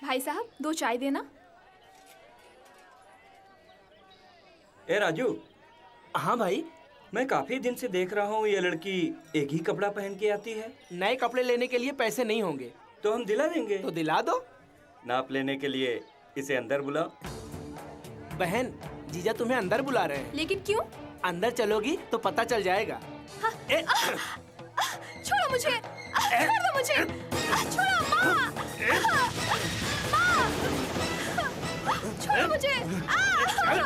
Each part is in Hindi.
भाई साहब 2 चाय देना। ए राजू, हाँ भाई। मैं काफी दिन से देख रहा हूँ ये लड़की एक ही कपड़ा पहन के आती है। नए कपड़े लेने के लिए पैसे नहीं होंगे तो हम दिला देंगे। तो दिला दो। नाप लेने के लिए इसे अंदर बुलाओ। बहन, जीजा तुम्हें अंदर बुला रहे हैं। लेकिन क्यों? अंदर चलोगी तो पता चल जाएगा। छोड़ो मुझे, छोड़ दो मुझे, छोड़ो माँ, माँ, छोड़ो मुझे, छोड़ दो।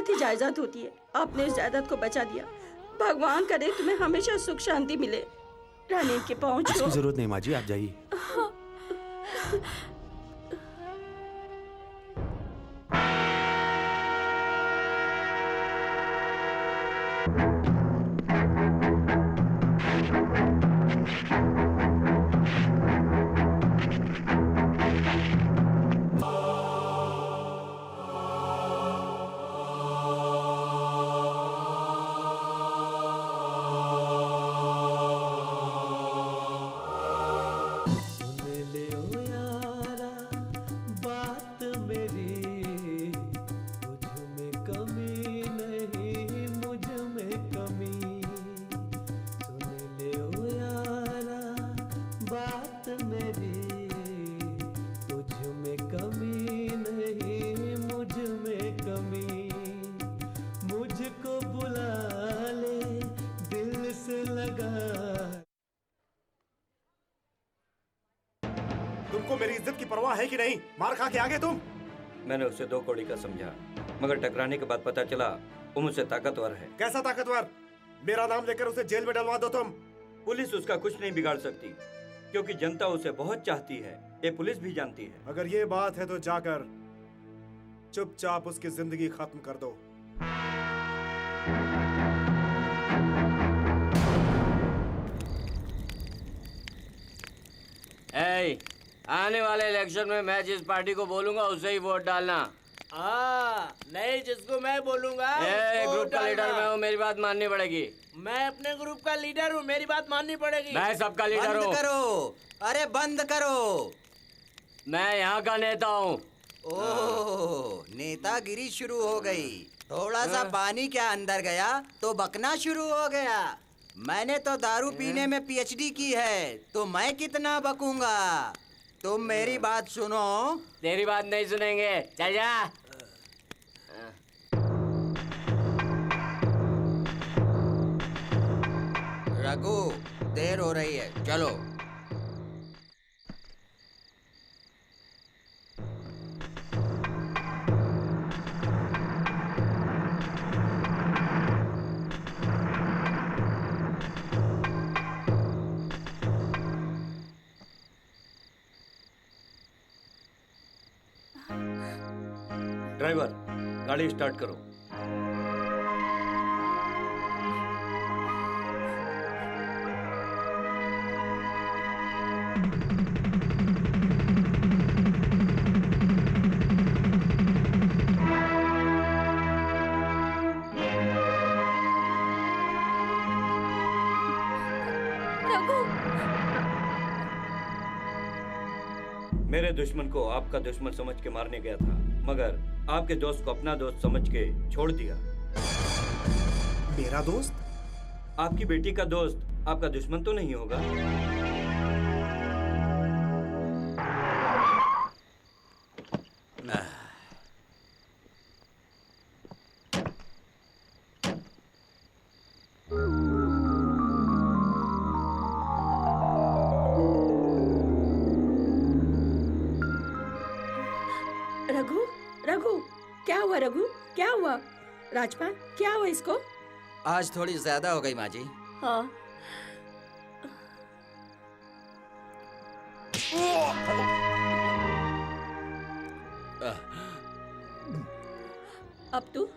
जायदाद ही जायदाद होती है। आपने इस जायदाद को बचा दिया। भगवान करे तुम्हें हमेशा सुख शांति मिले। रानी के पाँव छू। इसकी जरूरत नहीं माँ जी, आप जाइए। तुमको मेरी इज्जत की परवाह है कि नहीं? मार खा के आगे तुम। मैंने उसे 2 कौड़ी का समझा, मगर टकराने के बाद पता चला वो मुझसे ताकतवर है। कैसा ताकतवर? मेरा नाम लेकर उसे जेल में डलवा दो तुम। पुलिस उसका कुछ नहीं बिगाड़ सकती, क्योंकि जनता उसे बहुत चाहती है। ये पुलिस भी जानती है। अगर ये बात है तो जाकर चुपचाप उसकी जिंदगी खत्म कर दो। आने वाले इलेक्शन में मैं जिस पार्टी को बोलूंगा उसे ही वोट डालना। नहीं, जिसको मैं बोलूंगा ग्रुप का लीडर मैं हूँ, मेरी बात माननी पड़ेगी। मैं अपने ग्रुप का लीडर हूँ, मेरी बात माननी पड़ेगी। मैं सबका लीडर हूँ। बंद करो, अरे बंद करो। मैं यहाँ का नेता हूँ। ओह, नेतागिरी शुरू हो गई। थोड़ा सा पानी क्या अंदर गया तो बकना शुरू हो गया। मैंने तो दारू पीने में पीएचडी की है, तो मैं कितना बकूंगा। तुम मेरी बात सुनो। तेरी बात नहीं सुनेंगे, चल जा। रघु, देर हो रही है, चलो। ड्राइवर, गाड़ी स्टार्ट करो। मेरे दुश्मन को आपका दुश्मन समझ के मारने गया था, मगर आपके दोस्त को अपना दोस्त समझ के छोड़ दिया। मेरा दोस्त? आपकी बेटी का दोस्त आपका दुश्मन तो नहीं होगा? रघु, रघु, क्या हुआ रघु? क्या हुआ? राजपाल, क्या हुआ इसको? आज थोड़ी ज्यादा हो गई माँ जी। हाँ। अब तू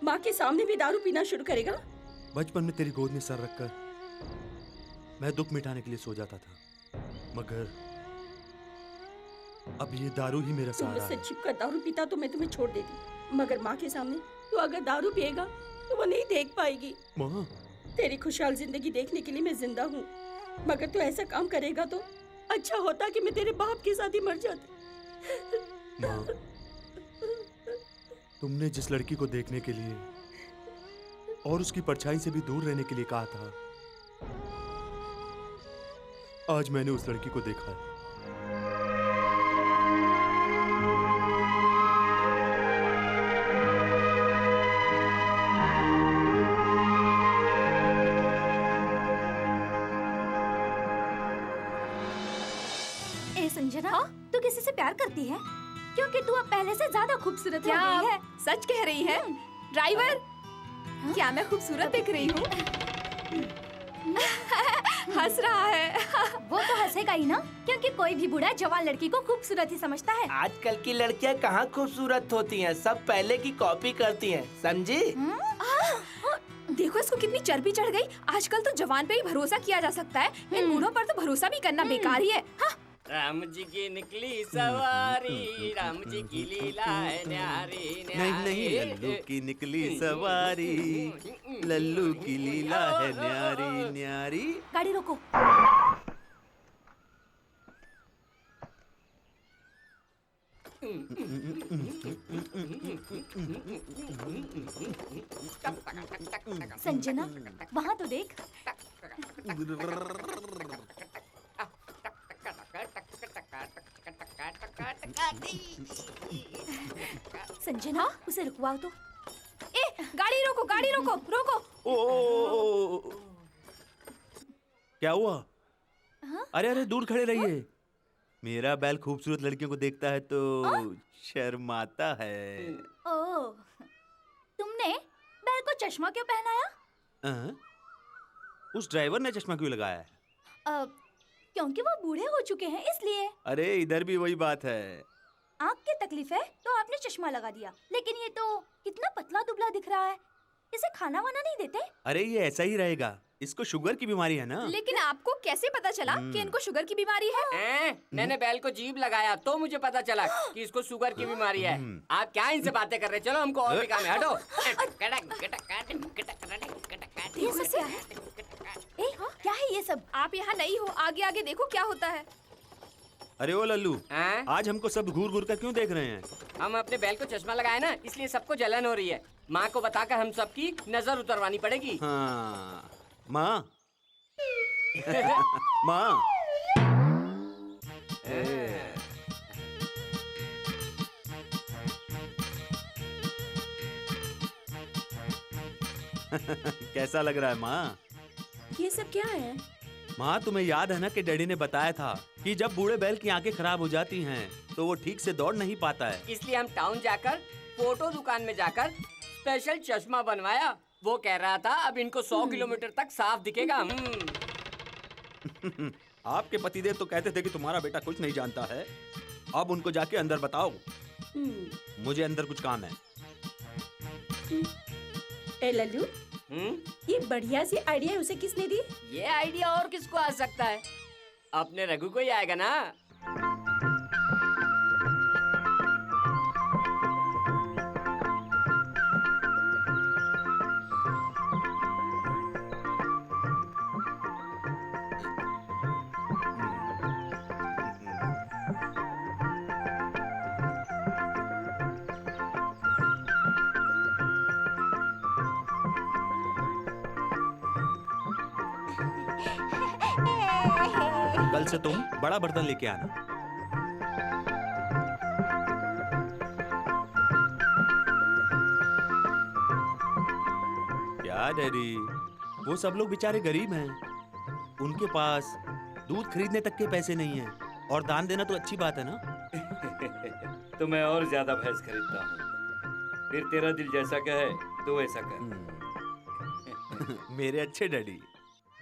माँ के सामने भी दारू पीना शुरू करेगा? बचपन में तेरी गोद में सर रखकर मैं दुख मिटाने के लिए सो जाता था, मगर अब ये दारू ही मेरा तुम सहारा मुझसे है। छिपकर दारू पीता तो मैं तुम्हें छोड़ देती, मगर माँ के सामने तू अगर दारू पिएगा तो वो नहीं देख पाएगी। माँ, तेरी खुशहाल जिंदगी देखने के लिए मैं जिंदा हूँ, मगर तू ऐसा काम करेगा तो अच्छा होता कि मैं तेरे बाप के साथ ही मर जाती। माँ, तुमने जिस लड़की को देखने के लिए और उसकी परछाई से भी दूर रहने के लिए कहा था, आज मैंने उस लड़की को देखा है। संजना, तू किसी से प्यार करती है? क्योंकि तू अब पहले से ज्यादा खूबसूरत हो गई है। सच कह रही है? ड्राइवर, क्या मैं खूबसूरत दिख रही हूँ? हंस रहा है। वो तो हंसेगा ही ना, क्योंकि कोई भी बूढ़ा जवान लड़की को खूबसूरत ही समझता है। आजकल की लड़कियां कहाँ खूबसूरत होती हैं, सब पहले की कॉपी करती हैं, समझी? देखो इसको कितनी चर्बी चढ़ गई। आजकल तो जवान पे ही भरोसा किया जा सकता है, इन बूढ़ों पर तो भरोसा भी करना बेकार ही है। हाँ? राम जी की निकली सवारी, राम जी की लीला है न्यारी नहीं नहीं, लल्लू की निकली सवारी, लल्लू की लीला है न्यारी न्यारी। गाड़ी रोको। संजना, वहाँ तो देख। संजना, उसे रुकवाओ तो। ए, गाड़ी रोको, गाड़ी रोको, रोको। ओ, क्या हुआ? अरे अरे, दूर खड़े रहिए। मेरा बैल खूबसूरत लड़कियों को देखता है तो शर्माता है। ओह, तुमने बैल को चश्मा क्यों पहनाया? उस ड्राइवर ने चश्मा क्यों लगाया है? क्योंकि वो बूढ़े हो चुके हैं इसलिए। अरे इधर भी वही बात है। आँख की तकलीफ है तो आपने चश्मा लगा दिया, लेकिन ये तो कितना पतला दुबला दिख रहा है। इसे खाना वाना नहीं देते? अरे ये ऐसा ही रहेगा, इसको शुगर की बीमारी है ना। लेकिन आपको कैसे पता चला कि इनको शुगर की बीमारी है? मैंने बैल को जीभ लगाया तो मुझे पता चला कि इसको शुगर की बीमारी है। आप क्या इनसे बातें कर रहे? चलो हमको और भी काम है, हटो। ये सब क्या है? ए, क्या है ये सब? आप यहाँ नहीं हो, आगे आगे देखो क्या होता है। अरे ओ लल्लू, हाँ? आज हमको सब घूर घूर कर क्यों देख रहे हैं? हम अपने बैल को चश्मा लगाए ना, इसलिए सबको जलन हो रही है। माँ को बताकर हम सबकी नजर उतरवानी पड़ेगी। हाँ, माँ माँ। कैसा लग रहा है माँ? ये सब क्या है? माँ, तुम्हें याद है ना कि डैडी ने बताया था कि जब बूढ़े बैल की आंखें खराब हो जाती हैं तो वो ठीक से दौड़ नहीं पाता है। इसलिए हम टाउन जाकर फोटो दुकान में जाकर स्पेशल चश्मा बनवाया। वो कह रहा था अब इनको 100 किलोमीटर तक साफ दिखेगा। आपके पतिदेव तो कहते थे कि तुम्हारा बेटा कुछ नहीं जानता है। अब उनको जाके अंदर बताओ। मुझे अंदर कुछ काम है। ए लल्लू, ये बढ़िया सी आइडिया उसे किसने दी? ये आइडिया और किसको आ सकता है? अपने रघु को ही आएगा ना। कल से तुम बड़ा बर्तन लेके आना। क्या डैडी, वो सब लोग बेचारे गरीब हैं, उनके पास दूध खरीदने तक के पैसे नहीं हैं, और दान देना तो अच्छी बात है ना। तो मैं और ज्यादा भैंस खरीदता हूँ। फिर तेरा दिल जैसा कहे तो वैसा कर। मेरे अच्छे डैडी।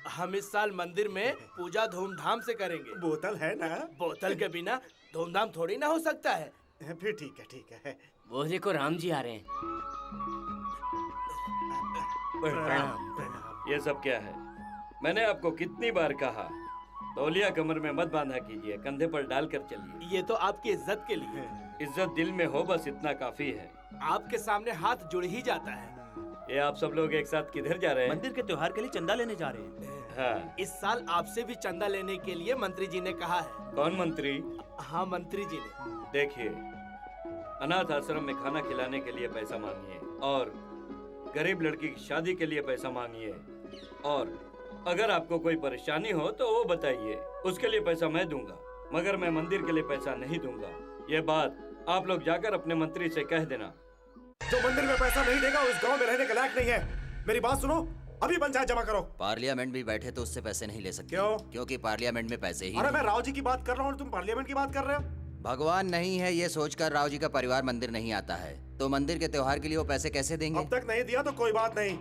हम इस साल मंदिर में पूजा धूमधाम से करेंगे। बोतल है ना? बोतल के बिना धूमधाम थोड़ी ना हो सकता है। फिर ठीक है। वो देखो राम जी आ रहे हैं। प्रणाम। ये सब क्या है? मैंने आपको कितनी बार कहा, तौलिया कमर में मत बांधा कीजिए, कंधे पर डालकर चलिए। ये तो आपकी इज्जत के लिए। इज्जत दिल में हो, बस इतना काफी है। आपके सामने हाथ जुड़ ही जाता है। ये आप सब लोग एक साथ किधर जा रहे हैं? मंदिर के त्योहार के लिए चंदा लेने जा रहे हैं। हाँ। इस साल आपसे भी चंदा लेने के लिए मंत्री जी ने कहा है। कौन मंत्री? हाँ, मंत्री जी ने। देखिए, अनाथ आश्रम में खाना खिलाने के लिए पैसा मांगिए, और गरीब लड़की की शादी के लिए पैसा मांगिए, और अगर आपको कोई परेशानी हो तो वो बताइए, उसके लिए पैसा मैं दूंगा, मगर मैं मंदिर के लिए पैसा नहीं दूंगा। ये बात आप लोग जाकर अपने मंत्री से कह देना। जो मंदिर में पैसा नहीं देगा उस गांव में रहने के लायक नहीं है। मेरी बात सुनो, अभी पंचायत जमा करो। पार्लियामेंट भी बैठे तो उससे पैसे नहीं ले सकते। क्यों? क्योंकि पार्लियामेंट में पैसे ही अरे नहीं। मैं राव जी की बात कर रहा हूँ, तुम पार्लियामेंट की बात कर रहे हो। भगवान नहीं है ये सोचकर राव जी का परिवार मंदिर नहीं आता है, तो मंदिर के त्योहार के लिए वो पैसे कैसे देंगे? अब तक नहीं दिया तो कोई बात नहीं,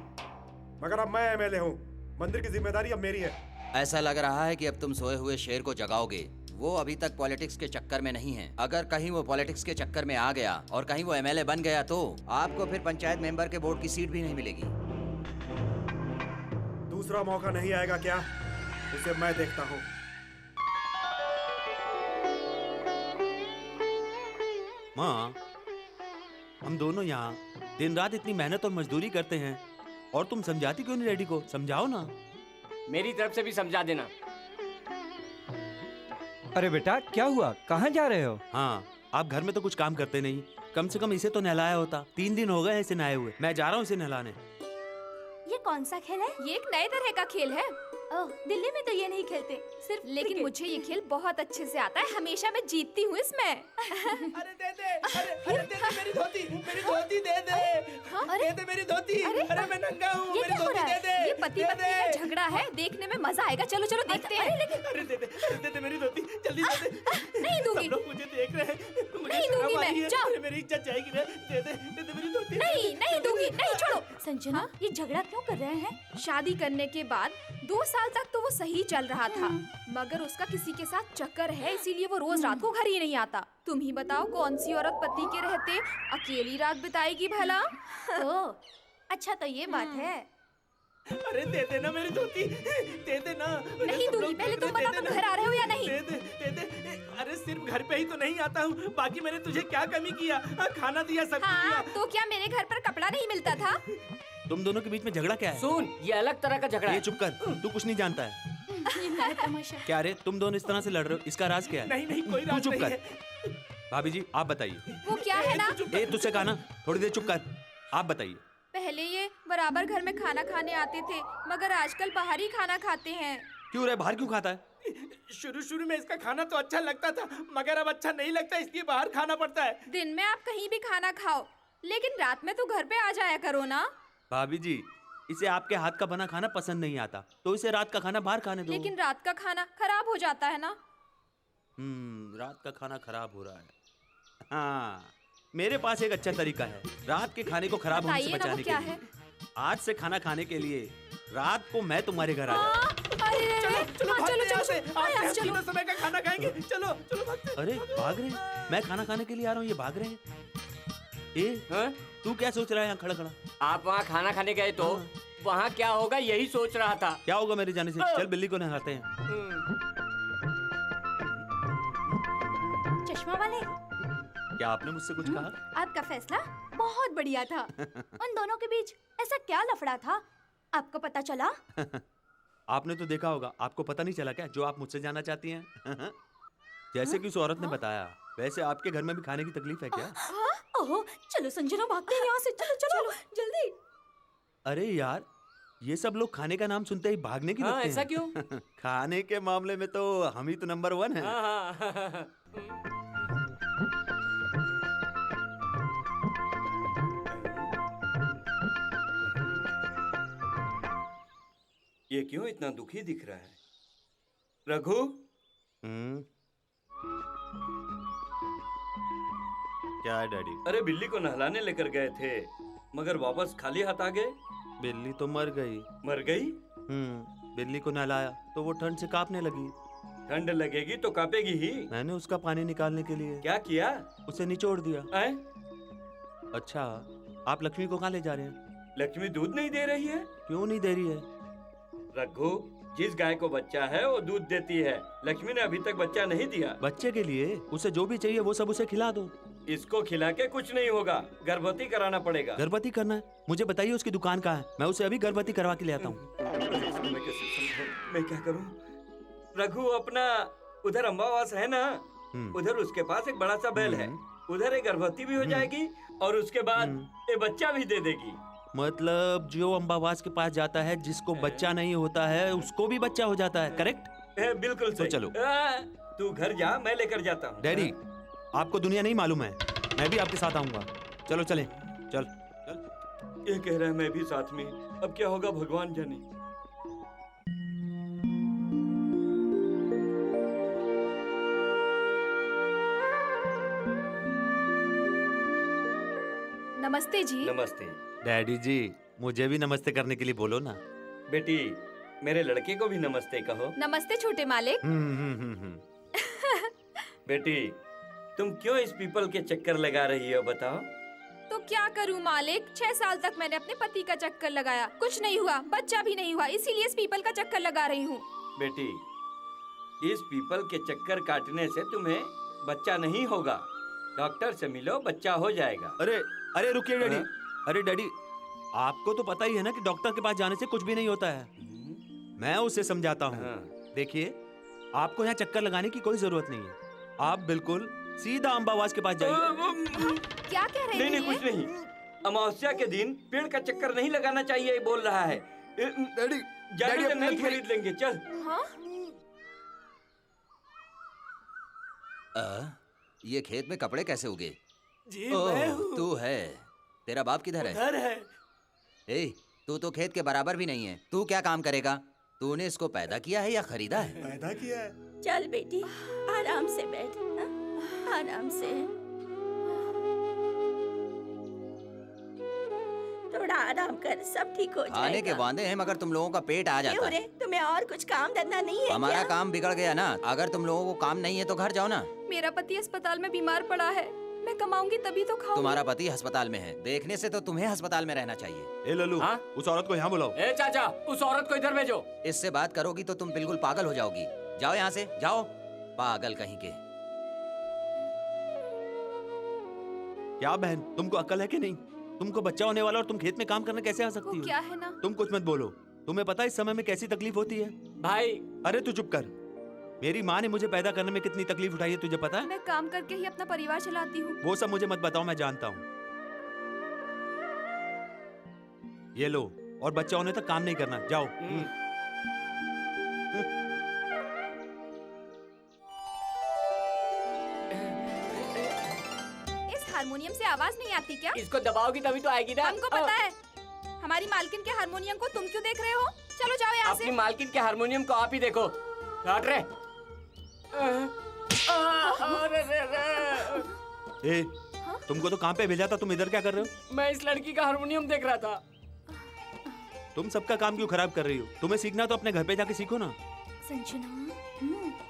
मगर अब मैं एमएलए हूँ, मंदिर की जिम्मेदारी अब मेरी है। ऐसा लग रहा है कि अब तुम सोए हुए शेर को जगाओगे। वो अभी तक पॉलिटिक्स के चक्कर में नहीं है। अगर कहीं वो पॉलिटिक्स के चक्कर में आ गया और कहीं वो एमएलए बन गया तो आपको फिर पंचायत मेंबर के बोर्ड की सीट भी नहीं मिलेगी। दूसरा मौका नहीं आएगा क्या? उसे मैं देखता हूँ। माँ, हम दोनों यहाँ दिन रात इतनी मेहनत और मजदूरी करते हैं और तुम समझाती क्यों नहीं डैडी को? समझाओ ना। मेरी तरफ से भी समझा देना। अरे बेटा, क्या हुआ? कहाँ जा रहे हो? हाँ, आप घर में तो कुछ काम करते नहीं, कम से कम इसे तो नहलाया होता। 3 दिन हो गए इसे नहाए हुए। मैं जा रहा हूँ इसे नहलाने। ये कौन सा खेल है? ये एक नए तरह का खेल है। ओह, दिल्ली में तो ये नहीं खेलते, सिर्फ लेकिन क्रिकेट। मुझे ये खेल बहुत अच्छे से आता है। हमेशा मैं जीतती हूँ इसमें। अरे दे दे, अरे दे दे मेरी धोती दे दे। अरे दे दे मेरी धोती। अरे मैं नंगा हूँ, ये मेरी क्या हो धोती रहा दे है? दे। ये पति पत्नी का झगड़ा है, देखने में मजा आएगा। चलो चलो देखते हैं। अरे दे दे मेरी धोती, जल्दी दे दे। नहीं दूंगी। सब लोग मुझे देख रहे हैं, मुझे नहीं शर्म दूंगी आ मैं, रही है। जाओ। अरे मेरी इज्जत जाएगी रे। दे दे मेरी धोती। नहीं दूंगी, नहीं छोड़ो। संजना, ये झगड़ा क्यों कर रहे हैं? शादी करने के बाद 2 साल तक तो वो सही चल रहा था, मगर उसका किसी के साथ चक्कर है, इसीलिए वो रोज रात को घर ही नहीं आता। तुम ही बताओ कौन सी औरत पति के रहते अकेली रात बिताएगी भला? ओह, अच्छा तो ये बात है। अरे दे दे ना मेरी धोती, दे दे ना। नहीं दूंगी। पहले तुम बताओ तुम घर आ रहे हो या नहीं? दे दे। अरे सिर्फ घर पे ही तो नहीं आता हूँ, बाकी मैंने तुझे क्या कमी किया? खाना दिया, सब कुछ हाँ, दिया। तो क्या मेरे घर पर कपड़ा नहीं मिलता था? तुम दोनों के बीच में झगड़ा क्या है? सुन, ये अलग तरह का झगड़ा ये है। चुप कर, तू कुछ नहीं जानता है। ये नया तमाशा। क्या रे, तुम दोनों इस तरह से लड़ रहे हो, इसका राज क्या है? नहीं कोई तू राज चुप नहीं कर। है। भाभी जी आप बताइए। वो क्या है ना, ए तुझसे कहा ना, थोड़ी देर चुप कर। आप बताइए। पहले ये बराबर घर में खाना खाने आते थे, मगर आजकल बाहर ही खाना खाते हैं। क्यों रे, बाहर क्यों खाता है? शुरू में इसका खाना तो अच्छा लगता था, मगर अब अच्छा नहीं लगता, इसलिए बाहर खाना पड़ता है। दिन में आप कहीं भी खाना खाओ, लेकिन रात में तो घर पे आ जाया करो ना। भाभी जी, इसे आपके हाथ का बना खाना पसंद नहीं आता, तो इसे रात का खाना बाहर खाने दो। लेकिन रात का खाना खराब हो जाता है ना। रात का खाना खराब हो रहा है। हाँ, मेरे पास एक अच्छा तरीका है रात के खाने को खराब होने से बताइए ना, वो बचाने क्या के लिए। है? आज से खाना खाने के लिए रात को मैं तुम्हारे घर आ जाऊं। अरे चलो हाँ, भागते यहाँ से। हाँ, आज यार, हम चलो। तीनों समय का खाना खाएंगे। चलो भागते। अरे भाग रहे हैं? मैं खाना खाने के लिए आ रहा हूँ, ये भाग रहे हैं। हाँ? तू क्या सोच रहा है यहाँ खड़ा खड़ा? आप वहाँ खाना खाने गए तो वहाँ क्या होगा यही सोच रहा था। क्या होगा मेरे जाने से? चल बिल्ली को नहलाते हैं। चश्मा वाले, क्या आपने मुझसे कुछ कहा? आपका फैसला बहुत बढ़िया था। उन दोनों के बीच ऐसा क्या लफड़ा था, आपको पता चला? आपने तो देखा होगा, आपको पता नहीं चला क्या जो आप मुझसे जानना चाहती हैं? जैसे कि उस औरत ने बताया, वैसे आपके घर में भी खाने की तकलीफ है क्या? ओह, चलो संजना, भागते हैं यहाँ से। चलो जल्दी। अरे यार, ये सब लोग खाने का नाम सुनते ही भागने की हाँ, लगते ऐसा हैं। क्यों? खाने के मामले में तो हम ही तो नंबर 1 हैं। हाँ। ये क्यों इतना दुखी दिख रहा है? रघु, क्या है डैडी? अरे बिल्ली को नहलाने लेकर गए थे, मगर वापस खाली हाथ आ गए। बिल्ली तो मर गई। मर गई? बिल्ली को नहलाया तो वो ठंड से कांपने लगी। ठंड लगेगी तो कांपेगी ही। मैंने उसका पानी निकालने के लिए क्या किया? उसे निचोड़ दिया। आए? अच्छा, आप लक्ष्मी को कहाँ ले जा रहे हैं? लक्ष्मी दूध नहीं दे रही है? क्यों नहीं दे रही है? रघु, जिस गाय को बच्चा है वो दूध देती है। लक्ष्मी ने अभी तक बच्चा नहीं दिया। बच्चे के लिए उसे जो भी चाहिए वो सब उसे खिला दो। इसको खिला के कुछ नहीं होगा, गर्भवती कराना पड़ेगा। गर्भवती करना है? मुझे बताइए उसकी दुकान कहाँ है, मैं उसे अभी गर्भवती करवा के ले आता हूँ। मैं क्या करूँ? रघु, अपना उधर अम्बावास है ना, उधर उसके पास एक बड़ा सा बैल है, उधर एक गर्भवती भी हो जाएगी और उसके बाद ये बच्चा भी दे देगी। मतलब जो अम्बावास के पास जाता है, जिसको बच्चा नहीं होता है उसको भी बच्चा हो जाता है, करेक्ट? बिल्कुल तो चलो। तू घर जा, मैं लेकर जाता हूँ। डैडी, आपको दुनिया नहीं मालूम है, मैं भी आपके साथ आऊंगा। चलो चलें, चल। ये कह रहा है मैं भी साथ में, अब क्या होगा भगवान जाने। नमस्ते जी। नमस्ते। डैडी जी, मुझे भी नमस्ते करने के लिए बोलो ना। बेटी, मेरे लड़के को भी नमस्ते कहो। नमस्ते छोटे मालिक। बेटी, तुम क्यों इस पीपल के चक्कर लगा रही हो, बताओ? तो क्या करूं मालिक, 6 साल तक मैंने अपने पति का चक्कर लगाया, कुछ नहीं हुआ, बच्चा भी नहीं हुआ, इसीलिए इस पीपल का चक्कर लगा रही हूँ। बेटी, इस पीपल के चक्कर काटने से तुम्हें बच्चा नहीं होगा। डॉक्टर से मिलो, बच्चा हो जाएगा। अरे अरे रुकिए डैडी। हाँ? अरे डैडी, आपको तो पता ही है ना कि डॉक्टर के पास जाने से कुछ भी नहीं होता है। मैं उसे समझाता हूँ। हाँ। देखिए, आपको यहाँ चक्कर लगाने की कोई जरूरत नहीं है। आप बिल्कुल सीधा अम्बावास के पास जाइए। क्या कह रहे नहीं हैं नहीं, कुछ नहीं। अमावस्या के दिन पेड़ का चक्कर नहीं लगाना चाहिए, बोल रहा है। डैडी, जाने तो नहीं खरीद लेंगे, चल। हाँ? ये खेत में कपड़े कैसे उगे? जी मैं हूँ। तू है। तेरा बाप किधर है? उधर है। ए, तू तो खेत के बराबर भी नहीं है। तू क्या काम करेगा? तूने इसको पैदा किया है या खरीदा है? पैदा किया है। चल बेटी, आराम से बैठ, हाँ? आराम से। थोड़ा आराम कर, सब ठीक हो जाएगा। खाने के वादे हैं मगर तुम लोगों का पेट आ जाता क्यों है। रे, तुम्हें और कुछ काम धंधा नहीं है हमारा क्या? काम बिगड़ गया ना। अगर तुम लोगों को काम नहीं है तो घर जाओ ना। मेरा पति अस्पताल में बीमार पड़ा है, मैं कमाऊंगी तभी तो खाऊंगी। तुम्हारा पति अस्पताल में है, देखने से तो तुम्हें अस्पताल में रहना चाहिए। ए लल्लू, हाँ? उस औरत को यहाँ बुलाओ। ए चाचा, उस औरत को इधर भेजो। इससे बात करोगी तो तुम बिल्कुल पागल हो जाओगी। जाओ यहाँ से, जाओ। पागल कहीं के। क्या बहन, तुमको अक्ल है कि नहीं? तुमको बच्चा होने वाला और तुम खेत में काम करने कैसे आ वो सकती हो? क्या है ना, तुम कुछ मत बोलो। तुम्हें पता है इस समय में कैसी तकलीफ होती है? भाई, अरे तू चुप कर। मेरी माँ ने मुझे पैदा करने में कितनी तकलीफ उठाई है तुझे पता है? मैं काम करके ही अपना परिवार चलाती हूँ। वो सब मुझे मत बताओ, मैं जानता हूँ। ये लो, और बच्चा होने तक काम नहीं करना, जाओ। इस हारमोनियम से आवाज नहीं आती क्या? इसको दबाओगी तभी तो आएगी ना। हमको पता है। हमारी मालकिन के हारमोनियम को तुम क्यों देख रहे हो? चलो जाओ यहाँ अपनी से। मालकिन के हारमोनियम को आप ही देखो। काट रे। ए, तुमको तो काम पे भेजा था, तुम इधर क्या कर रहे हो? मैं इस लड़की का हारमोनियम देख रहा था। तुम सबका काम क्यों खराब कर रही हो? तुम्हें सीखना तो अपने घर पे जाके सीखो ना। संजना,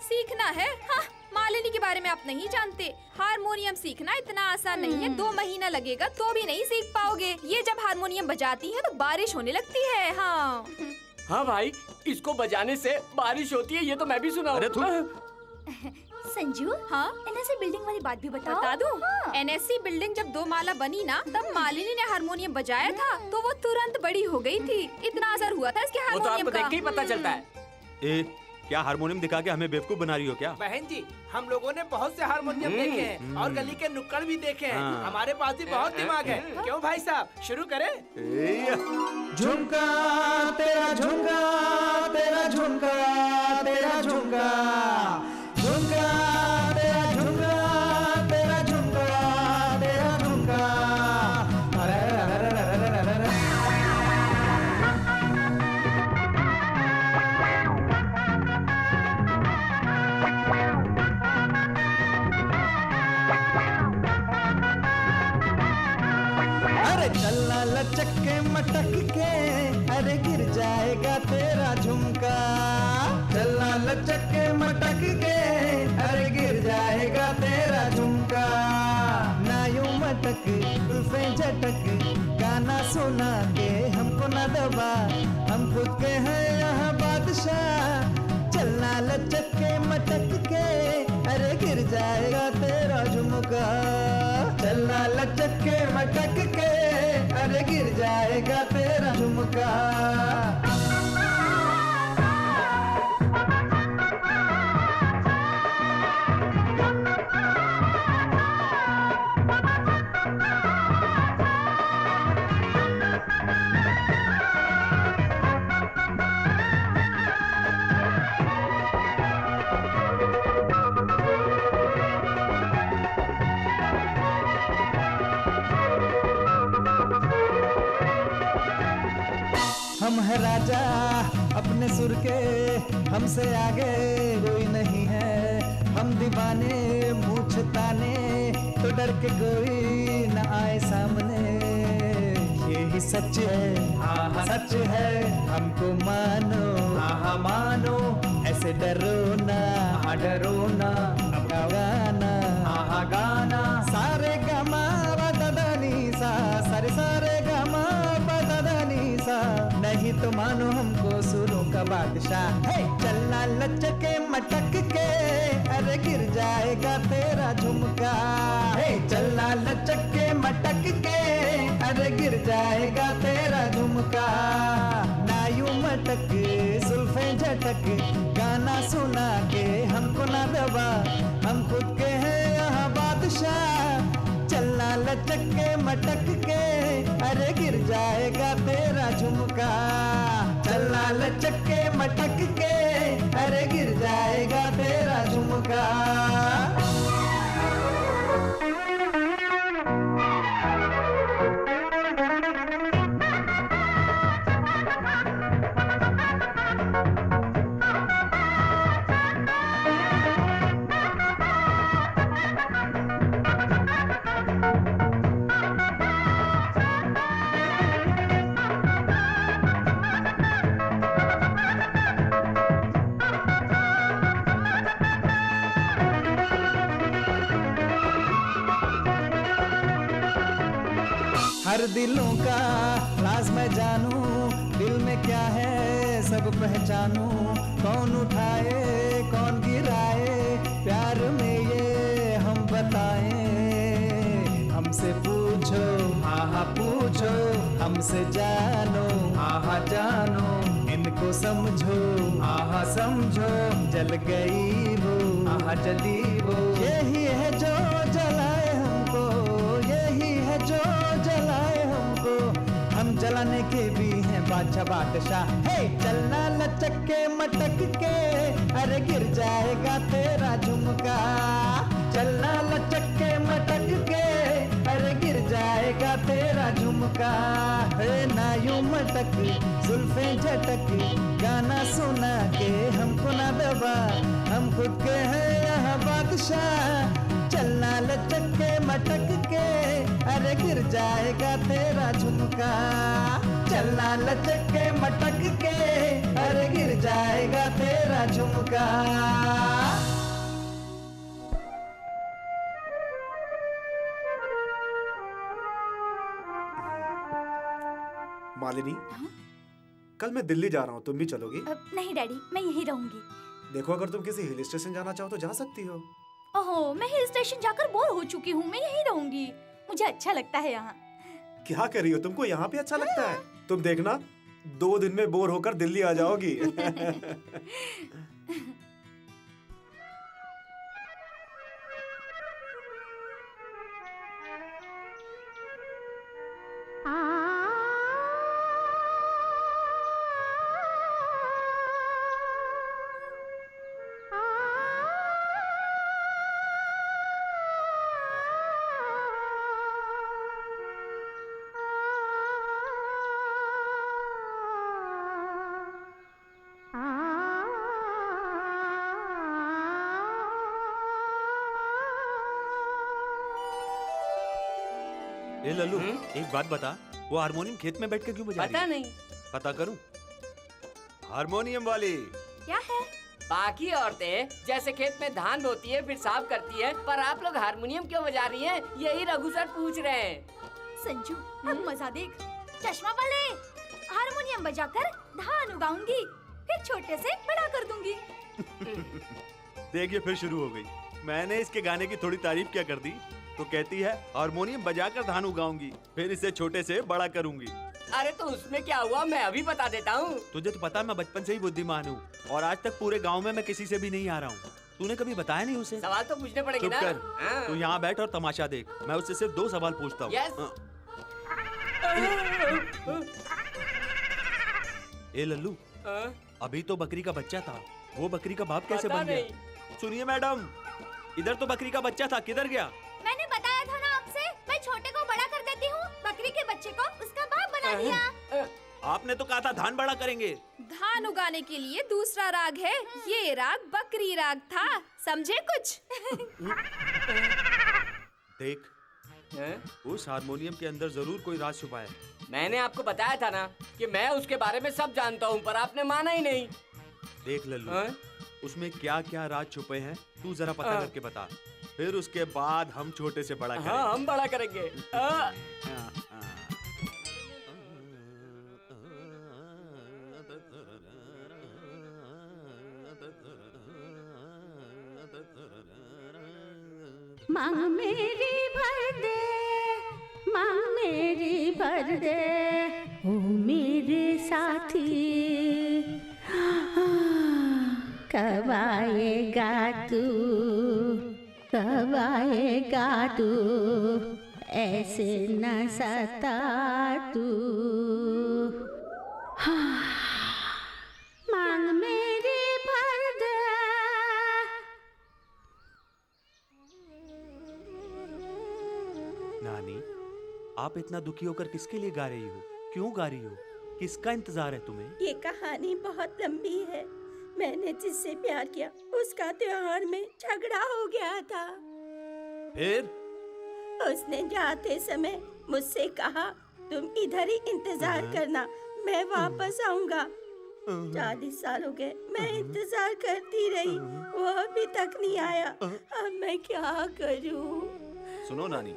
सीखना है? हाँ, मालिनी के बारे में आप नहीं जानते। हारमोनियम सीखना इतना आसान नहीं है, 2 महीना लगेगा तो भी नहीं सीख पाओगे। ये जब हारमोनियम बजाती है तो बारिश होने लगती है। हाँ हाँ भाई, इसको बजाने से बारिश होती है, ये तो मैं भी सुना हूँ। अरे तू संजू, हाँ, एनएससी बिल्डिंग वाली बात भी बताओ। बता दूं? हाँ। एनएससी बिल्डिंग जब 2 माला बनी ना, तब मालिनी ने हारमोनियम बजाया था तो वो तुरंत बड़ी हो गई थी। इतना असर हुआ था इसके वो तो हारमोनियम आपको का। देख के ही पता चलता है। ए, क्या हारमोनियम दिखा के हमें बेवकूफ बना रही हो क्या? बहन जी, हम लोगों ने बहुत से हारमोनियम देखे हैं और गली के नुक्कड़ भी देखे हैं। हाँ। हमारे पास भी बहुत दिमाग है। क्यों भाई साहब, शुरू करें? झुमका तेरा झुमका, तेरा झुमका, तेरा झुमका, झुमका तेरा झुमका, तेरा झुमका, तेरा झुमका। अरे अरे अरे अरे अरे अरे। अरे चलना लचक के मटक के, अरे गिर जाएगा तेरा झुमका। चलना लचक के मटक के, अरे गिर जाएगा तेरा झुमका। ना यूं मटक उसे झटक, गाना सुना के हमको ना दबा, हम खुद के हैं यहाँ बादशाह। चलना लचक के मटक के, अरे गिर जाएगा तेरा झुमका। चलना लचक के मटक के, अरे गिर जाएगा तेरा झुमका। हम है राजा अपने सुर के, हमसे आगे कोई नहीं है। हम दीवाने मुँह छुपाने, तो डर के कोई न आए सामने। ही सच है, हाँ हाँ सच है, हमको मानो, हाँ हाँ मानो, ऐसे डरो ना, हाँ डरो ना, अब गाना, हाँ हाँ गाना, सारे गमा बदनी सा, सारे सारे गमा बदनी सा, नहीं तो मानो हमको सुरों का बादशाह। हे चलना लचके मटक के, अरे गिर जाएगा तेरा झुमका। हे चलना लचके मटक के, अरे गिर जाएगा तेरा झुमका। ना यूं मटक जुल्फे झटक, गाना सुना के हमको ना दबा, हम खुद के हैं यहाँ बादशाह। चलना लचक के मटक के, अरे गिर जाएगा तेरा झुमका। चलना लचक के मटक के, अरे गिर जाएगा तेरा झुमका। हर दिलों का राज मैं जानूं, दिल में क्या है सब पहचानूं। कौन उठाए कौन गिराए, प्यार में ये हम बताएं। हमसे पूछो हाँ हाँ पूछो, हमसे जानो हाँ हाँ जानो, इनको समझो हाँ हाँ समझो। जल गई वो हाँ हाँ जली वो, यही है जो जलाए हमको, यही है जो जलाए हमको। हम जलाने के भी हैं बादशाह। हे चलना लचक के मटक के, अरे गिर जाएगा तेरा झुमका। चलना लचक के मटक के, अरे गिर जाएगा तेरा झुमका। हे ना यूं मटक जुल्फे झटक, गाना सुना के हमको ना दबा, हम खुद के हैं यहाँ बादशाह। चलना लचक के मटक के, अरे गिर जाएगा तेरा झुमका। चलना लचक के मटक के, अरे गिर जाएगा तेरा झुमका। मालिनी, कल मैं दिल्ली जा रहा हूँ, तुम भी चलोगी? नहीं डैडी, मैं यहीं रहूंगी। देखो अगर तुम किसी हिल स्टेशन जाना चाहो तो जा सकती हो। ओहो, मैं हिल स्टेशन जाकर बोर हो चुकी हूँ, मैं यहीं रहूंगी। मुझे अच्छा लगता है यहाँ। क्या कर रही हो, तुमको यहाँ पे अच्छा लगता है? तुम देखना 2 दिन में बोर होकर दिल्ली आ जाओगी। ए लल्लू, एक बात बता, वो हारमोनियम खेत में बैठ के क्यों बजा रही है? पता नहीं। पता करूं? हारमोनियम वाली क्या है? बाकी औरतें जैसे खेत में धान बोती है फिर साफ करती है, पर आप लोग हारमोनियम क्यों बजा रही हैं? यही रघु सर पूछ रहे हैं। संजू, अब मजा देख। चश्मा वाले, हारमोनियम बजाकर धान उगाऊंगी, फिर छोटे से बड़ा कर दूंगी। देखिए फिर शुरू हो गई। मैंने इसके गाने की थोड़ी तारीफ क्या कर दी तो कहती है हारमोनियम बजाकर धान उगाऊंगी, फिर इसे छोटे से बड़ा करूंगी। अरे तो उसमें क्या हुआ, मैं अभी बता देता हूँ। तुझे तो पता है मैं बचपन से ही बुद्धिमान हूँ और आज तक पूरे गांव में मैं किसी से भी नहीं आ रहा हूँ। तूने कभी बताया नहीं उसे? सवाल तो पूछने पड़ेंगे चुप ना। कर, तू यहाँ बैठ और तमाशा देख। मैं उससे सिर्फ 2 सवाल पूछता हूँ। ए लल्लू, अभी तो बकरी का बच्चा था, वो बकरी का बाप कैसे बन गया? सुनिए मैडम, इधर तो बकरी का बच्चा था, किधर गया? मैंने बताया था ना आपसे, मैं छोटे को बड़ा कर देती हूँ, बकरी के बच्चे को उसका बाप बना दिया। आपने तो कहा था धान बड़ा करेंगे। धान उगाने के लिए दूसरा राग है, ये राग बकरी राग था, समझे कुछ? देख, हैं? उस हारमोनियम के अंदर जरूर कोई राज छुपा है। मैंने आपको बताया था ना कि मैं उसके बारे में सब जानता हूँ, पर आपने माना ही नहीं। देख लल्लू, हैं? उसमें क्या क्या राज छुपे हैं तू जरा पता हाँ। करके बता, फिर उसके बाद हम छोटे से बड़ा करेंगे। हाँ, हम बड़ा करेंगे। मांग मेरी भर दे, मांग मेरी भर दे, ओ मेरे साथी, कब आएगा तू, कब आएगा तू, ऐसे न सता तू, मांग मेरी भर दे। नानी, आप इतना दुखी होकर किसके लिए गा रही हो? क्यों गा रही हो? किसका इंतजार है तुम्हें? ये कहानी बहुत लंबी है। मैंने जिससे प्यार किया उसका त्योहार में झगड़ा हो गया था। फिर? उसने जाते समय मुझसे कहा, तुम इधर ही इंतजार करना, मैं वापस आऊंगा। 40 साल हो गए, मैं इंतजार करती रही, वो अभी तक नहीं आया। अब मैं क्या करूं? सुनो नानी,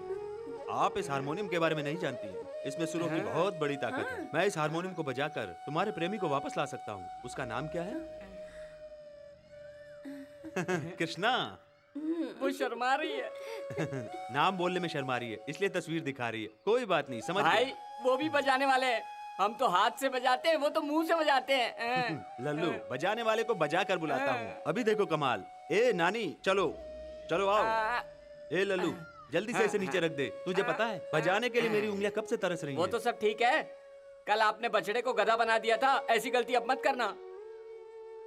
आप इस हारमोनियम के बारे में नहीं जानती। इसमें सुरों की बहुत बड़ी ताकत है। मैं इस हारमोनियम को बजाकर तुम्हारे प्रेमी को वापस ला सकता हूँ। उसका नाम क्या है? कृष्णा। वो शर्मा रही है। नाम बोलने में शर्मा रही है, इसलिए तस्वीर दिखा रही है। कोई बात नहीं, समझ भाई, गए। वो भी बजाने वाले हैं। हम तो हाथ से बजाते हैं, वो तो मुंह से बजाते हैं। लल्लू, बजाने वाले को बजा कर बुलाता हूँ। अभी देखो कमाल। ए नानी, चलो चलो आओ। ए लल्लू, जल्दी से इसे नीचे रख दे। तुझे पता है बजाने के लिए मेरी उंगलियां कब से तरस रही हैं। वो तो सब ठीक है, कल आपने बछड़े को गधा बना दिया था, ऐसी गलती अब मत करना।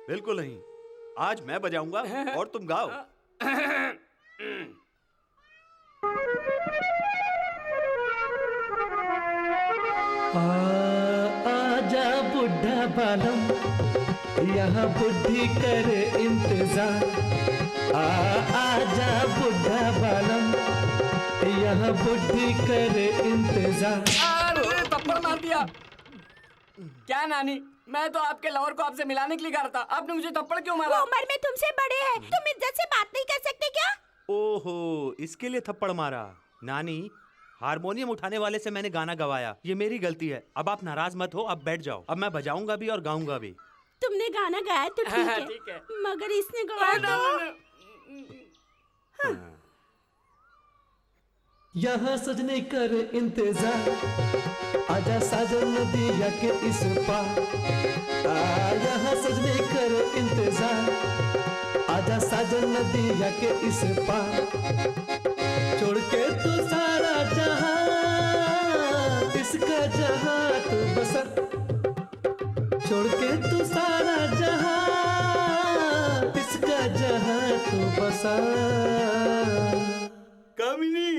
बिल्कुल नहीं, आज मैं बजाऊंगा और तुम गाओ। आजा बुढ़ा बालम, यहाँ बुद्धि करे इंतजार। आजा बुढ़ा बालम, यहाँ बुद्धि करे इंतजार। अरे थप्पड़ मार दिया। क्या नानी, मैं तो आपके लवर को आपसे मिलाने के लिए गा रहा था, आपने मुझे थप्पड़ क्यों मारा? वो उम्र में तुमसे बड़े हैं, तुम इज्जत से बात नहीं कर सकते क्या? ओहो, इसके लिए थप्पड़ मारा। नानी, हारमोनियम उठाने वाले से मैंने गाना गवाया, ये मेरी गलती है। अब आप नाराज मत हो, अब बैठ जाओ। अब मैं बजाऊंगा भी और गाऊंगा भी। तुमने गाना गाया तो ठीक है, मगर इसने गाया तो। यहाँ सजने कर इंतजार, आजा साजन नदिया के इस पार। यहाँ सजने कर इंतजार, आजा साजन नदिया के इस पार। छोड़ के तू सारा जहां, इसका जहां तू बसा। छोड़ के तू सारा जहां, इसका जहां तू बसा। कामिनी,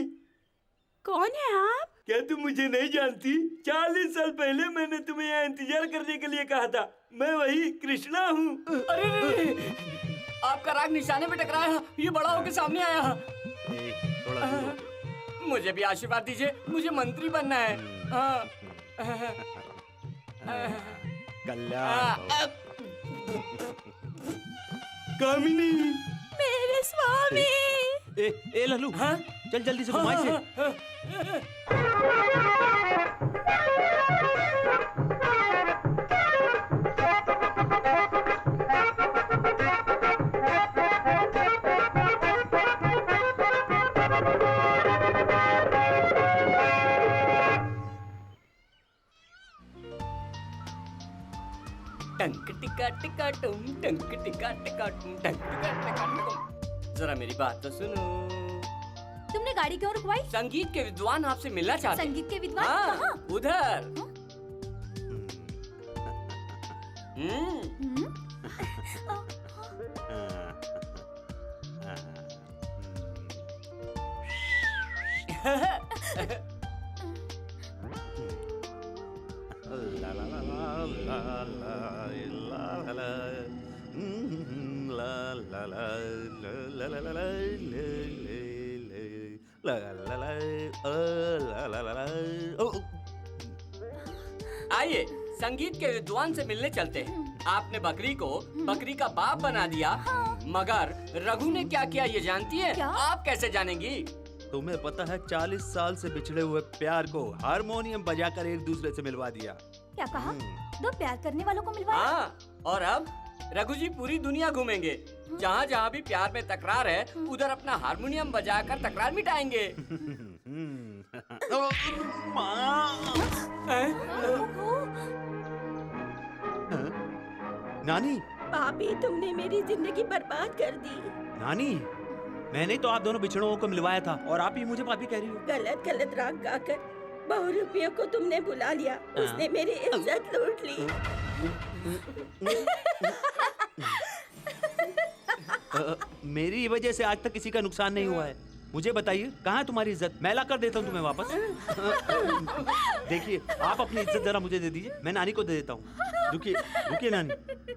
कौन है आप? क्या तुम मुझे नहीं जानती? 40 साल पहले मैंने तुम्हें यहाँ इंतजार करने के लिए कहा था। मैं वही कृष्णा हूँ। अरे रे, आपका राग निशाने पे टकराया, ये बड़ा होके सामने आया। थोड़ा दूर हो। मुझे भी आशीर्वाद दीजिए, मुझे मंत्री बनना है। हाँ। कल्याण। कामिनी, मेरे स्वामी। ए लल्लू, हाँ? चल जल्दी से घुमा इसे। टंक टिका टिका टुम, टंक टिका टिका टुम, टंक टिका टिका टुम। जरा मेरी बात तो सुनो। तुमने गाड़ी क्यों रुकवाई? संगीत के विद्वान आपसे मिलना चाहते हैं। संगीत के विद्वान? हाँ, कहाँ? उधर। ला ला ला ला ला ला ला। ओ, आइए संगीत के विद्वान से मिलने चलते हैं। आपने बकरी को बकरी का बाप बना दिया, मगर रघु ने क्या किया ये जानती है? आप कैसे जानेंगी? तुम्हें पता है 40 साल से बिछड़े हुए प्यार को हारमोनियम बजाकर एक दूसरे से मिलवा दिया। क्या कहा? दो प्यार करने वालों को मिलवाया? हाँ, और अब रघु जी पूरी दुनिया घूमेंगे। जहाँ जहाँ भी प्यार में तकरार है, उधर अपना हारमोनियम बजाकर तकरार मिटाएंगे। नानी, पापी, तुमने मेरी जिंदगी बर्बाद कर दी। नानी, मैंने तो आप दोनों बिछड़ों को मिलवाया था और आप ही मुझे पापी कह रही हो। गलत गलत राग गाकर बहुरूपियों को तुमने बुला लिया। उसने मेरी इज्जत लूट ली। मेरी वजह से आज तक किसी का नुकसान नहीं हुआ है। मुझे बताइए, कहाँ है तुम्हारी इज्जत? मैं ला कर देता हूँ तुम्हें वापस। देखिए, आप अपनी इज्जत जरा मुझे दे दीजिए, मैं नानी को दे देता हूँ। रुकिए रुकिए नानी।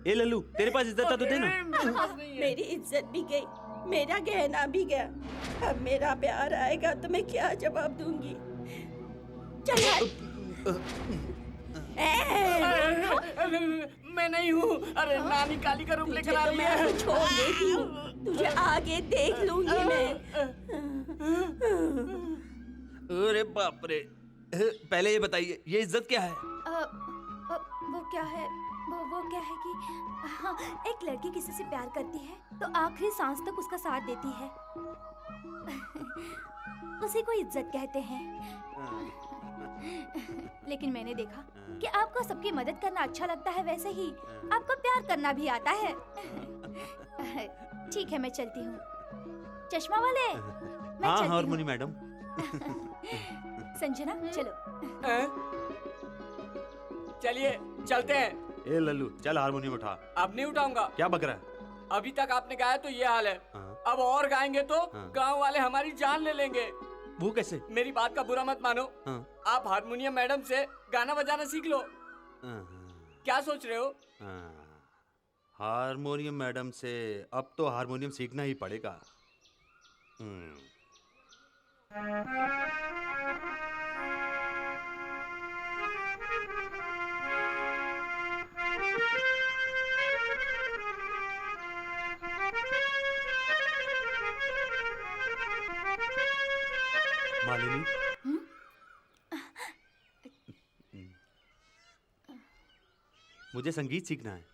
ए लल्लू, तेरे पास इज्जत था तो दे ना। मेरी इज्जत भी गई, मेरा गहना भी गया। अब मेरा प्यार आएगा तो मैं क्या जवाब दूंगी? चल मैं नहीं हूँ। अरे नानी काली का रूप लेकर आ रही है। छोड़ देती हूँ, तुझे आगे देख लूंगी मैं। अरे बाप रे, पहले ये बताइए, ये इज्जत क्या है? वो क्या है, वो क्या है कि हाँ, एक लड़की किसी से प्यार करती है तो आखिरी सांस तक उसका साथ देती है। उसी को इज्जत कहते हैं। लेकिन मैंने देखा कि आपको सबकी मदद करना अच्छा लगता है, वैसे ही आपको प्यार करना भी आता है। ठीक है, मैं चलती हूँ। चश्मा वाले, मैं हाँ, चलती हूँ। Harmony madam. संजना, चलो। चलिए चलते हैं। ए लल्लू, चल हारमोनियम उठा। अब नहीं उठाऊंगा। क्या बक रहा है? अभी तक आपने गाया तो ये हाल है। अब और गाएंगे तो गांव वाले हमारी जान ले लेंगे। वो कैसे? मेरी बात का बुरा मत मानो। आप हारमोनियम मैडम से गाना बजाना सीख लो। क्या सोच रहे हो? हारमोनियम मैडम से अब तो हारमोनियम सीखना ही पड़ेगा। मालिनी, मुझे संगीत सीखना है।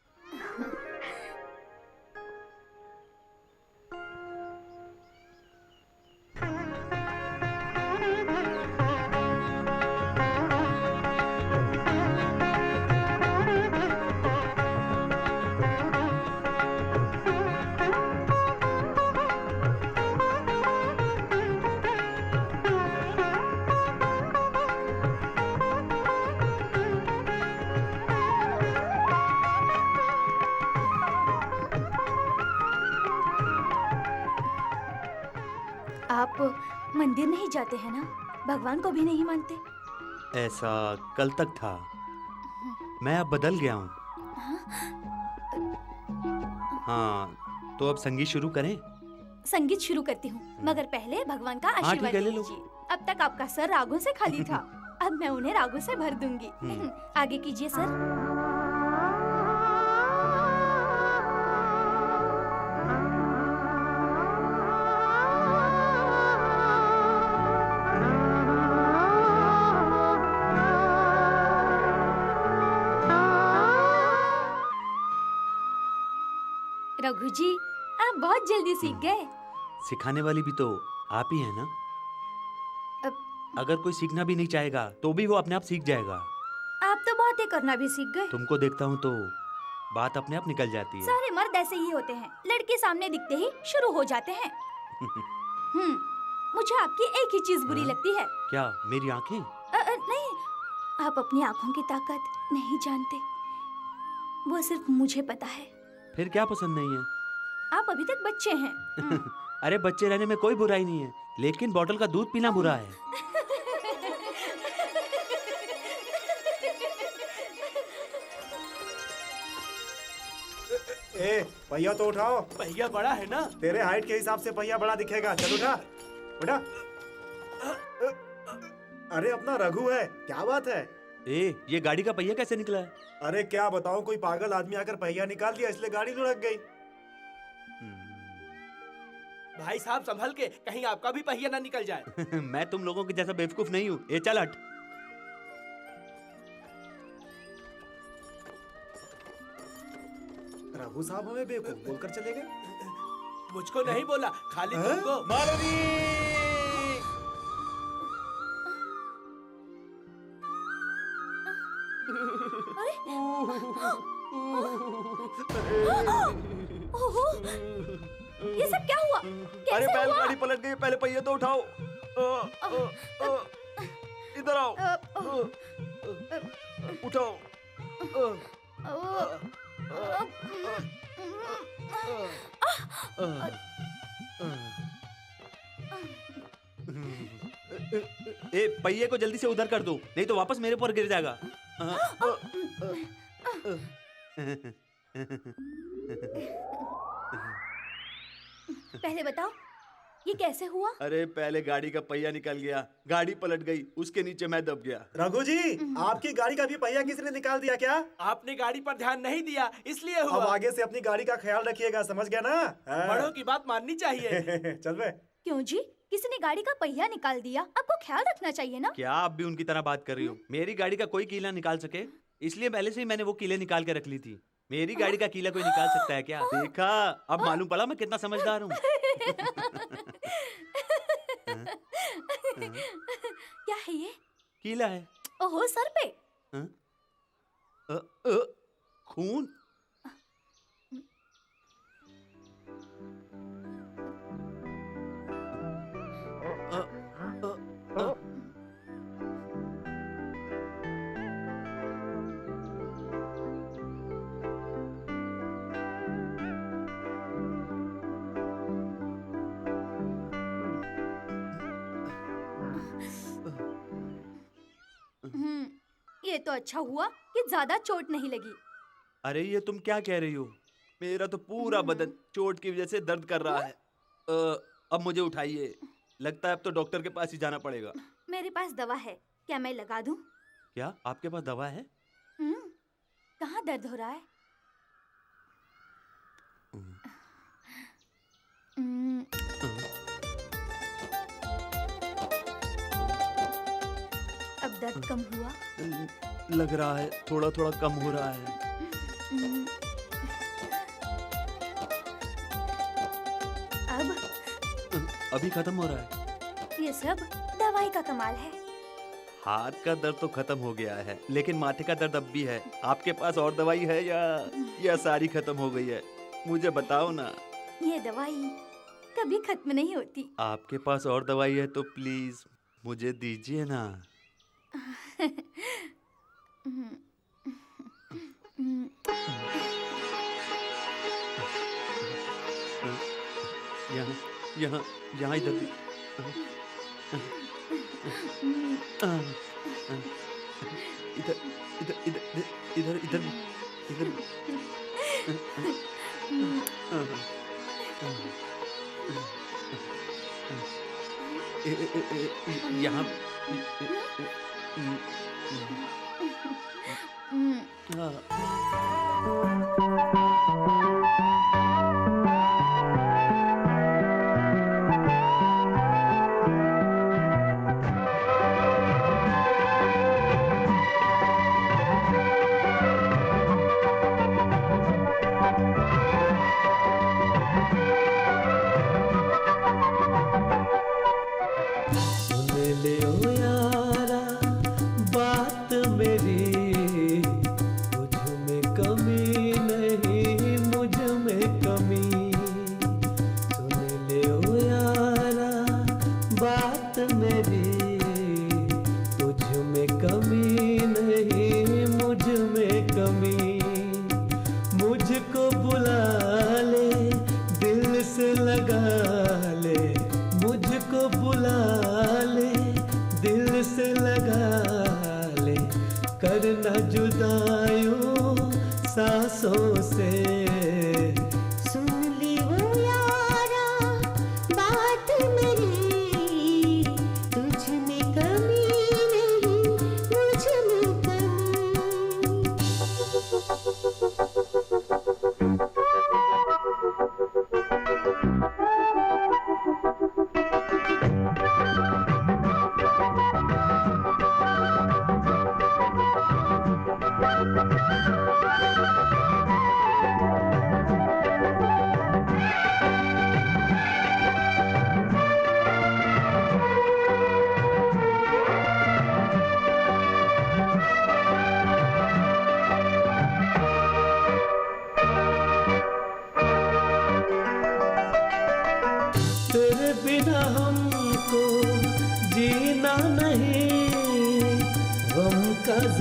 आप मंदिर नहीं जाते हैं ना? भगवान को भी नहीं मानते? ऐसा कल तक था, मैं अब बदल गया हूँ। हाँ, तो अब संगीत शुरू करें? संगीत शुरू करती हूँ, मगर पहले भगवान का आशीर्वाद ठीक है, ले लो। लीजिए। अब तक आपका सर रागों से खाली था, अब मैं उन्हें रागों से भर दूंगी। आगे कीजिए सर। रघु जी, आप बहुत जल्दी सीख गए। सिखाने वाली भी तो आप ही है ना? अगर कोई सीखना भी नहीं चाहेगा तो भी वो अपने आप सीख जाएगा। आप तो बातें करना भी सीख गए। तुमको देखता हूँ तो बात अपने आप निकल जाती है। सारे मर्द ऐसे ही होते हैं, लड़के सामने दिखते ही शुरू हो जाते हैं। मुझे आपकी एक ही चीज बुरी लगती है। क्या, मेरी आंखें? नहीं, आप अपनी आंखों की ताकत नहीं जानते, वो सिर्फ मुझे पता है। फिर क्या पसंद नहीं है? आप अभी तक बच्चे हैं। अरे बच्चे रहने में कोई बुराई नहीं है, लेकिन बोतल का दूध पीना बुरा है। ए, पहिया तो उठाओ। पहिया बड़ा है ना? तेरे हाइट के हिसाब से पहिया बड़ा दिखेगा। चल उठा, उठा। अरे अपना रघु है, क्या बात है? ये गाड़ी का पहिया कैसे निकला है? अरे क्या बताऊं, कोई पागल आदमी आकर पहिया निकाल दिया, इसलिए गाड़ी लुढ़क गई। भाई साहब संभल के, कहीं आपका भी पहिया ना निकल जाए। मैं तुम लोगों के जैसा बेवकूफ नहीं हूँ। ये चल हट। रघु साहब हमें बेवकूफ बोलकर चले गए। मुझको नहीं बोला, खाली तुमको। मालवी! ओहो, ये सब क्या हुआ? कैसे अरे हुआ? बैलगाड़ी पलट गई, पहले पहिया तो उठाओ। इधर आओ। उठाओ। ए, पहिए को जल्दी से उधर कर दो, नहीं तो वापस मेरे ऊपर गिर जाएगा। पहले बताओ, ये कैसे हुआ? अरे पहले गाड़ी का पहिया निकल गया, गाड़ी पलट गई, उसके नीचे मैं दब गया। रघु जी, आपकी गाड़ी का भी पहिया किसी ने निकाल दिया क्या? आपने गाड़ी पर ध्यान नहीं दिया, इसलिए हुआ। अब आगे से अपनी गाड़ी का ख्याल रखिएगा, समझ गया ना? बड़ों की बात माननी चाहिए। चल बे। क्यों जी? किसी ने गाड़ी का पहिया निकाल दिया, आपको ख्याल रखना चाहिए ना? क्या आप भी उनकी तरह बात कर रही हो? मेरी गाड़ी का कोई कीला निकाल सके, इसलिए पहले से ही मैंने वो कीले निकाल के रख ली थी। मेरी गाड़ी का कीला कोई निकाल सकता है क्या? देखा, अब मालूम पड़ा मैं कितना समझदार हूँ। क्या है ये? कीला है। ओहो, सर पे। खून? ये तो अच्छा हुआ कि ज्यादा चोट नहीं लगी। अरे ये तुम क्या कह रही हो? मेरा तो पूरा बदन चोट की वजह से दर्द कर रहा है। अब मुझे उठाइए, लगता है अब तो डॉक्टर के पास ही जाना पड़ेगा। मेरे पास दवा है, क्या मैं लगा दूं? क्या आपके पास दवा है? कहाँ दर्द हो रहा है? अब दर्द कम हुआ? लग रहा है थोड़ा थोड़ा कम हो रहा है। अब? अभी खत्म हो रहा है। ये सब दवाई का कमाल है। हाथ का दर्द तो खत्म हो गया है, लेकिन माथे का दर्द अब भी है। आपके पास और दवाई है या सारी खत्म हो गई है? मुझे बताओ ना। ये दवाई कभी खत्म नहीं होती। आपके पास और दवाई है तो प्लीज मुझे दीजिए ना। यहाँ यहाँ इधर इधर इधर इधर इधर इधर यहाँ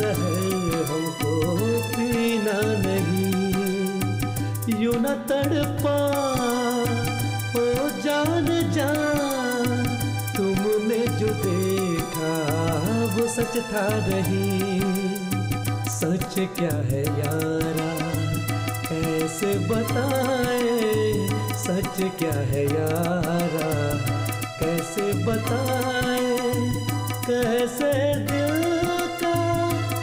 जहर हमको पीना नहीं, यूं न तड़पा ओ जान जान, तुमने जो देखा वो सच था नहीं। सच क्या है यारा कैसे बताए, सच क्या है यारा कैसे बताए, कैसे दिल का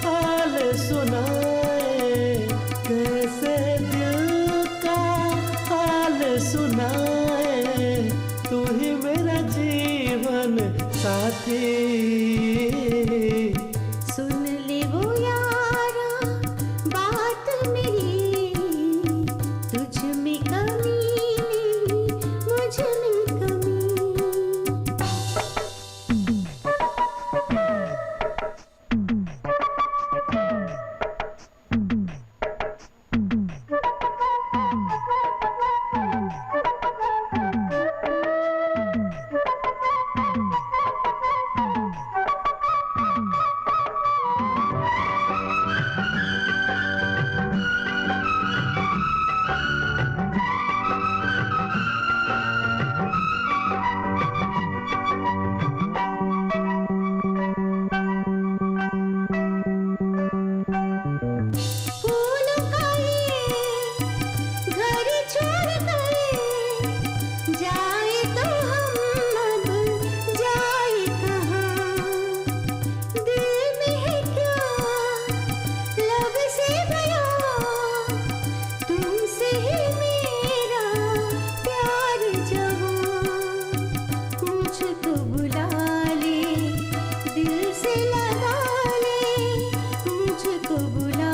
हाल सुनाए, कैसे दिल का हाल सुनाए, तू ही मेरा जीवन साथी। सुन ले वो यारा बात मेरी, तुझ में कमी नहीं मुझ में कमी। फूलों का ये घर छोड़ कर जाए तो हम अब जाए कहाँ, दिल में है क्या लब से बयां, तुमसे ही मेरा प्यार जवां। मुझको बुला ले दिल से लगा ले, मुझको बुला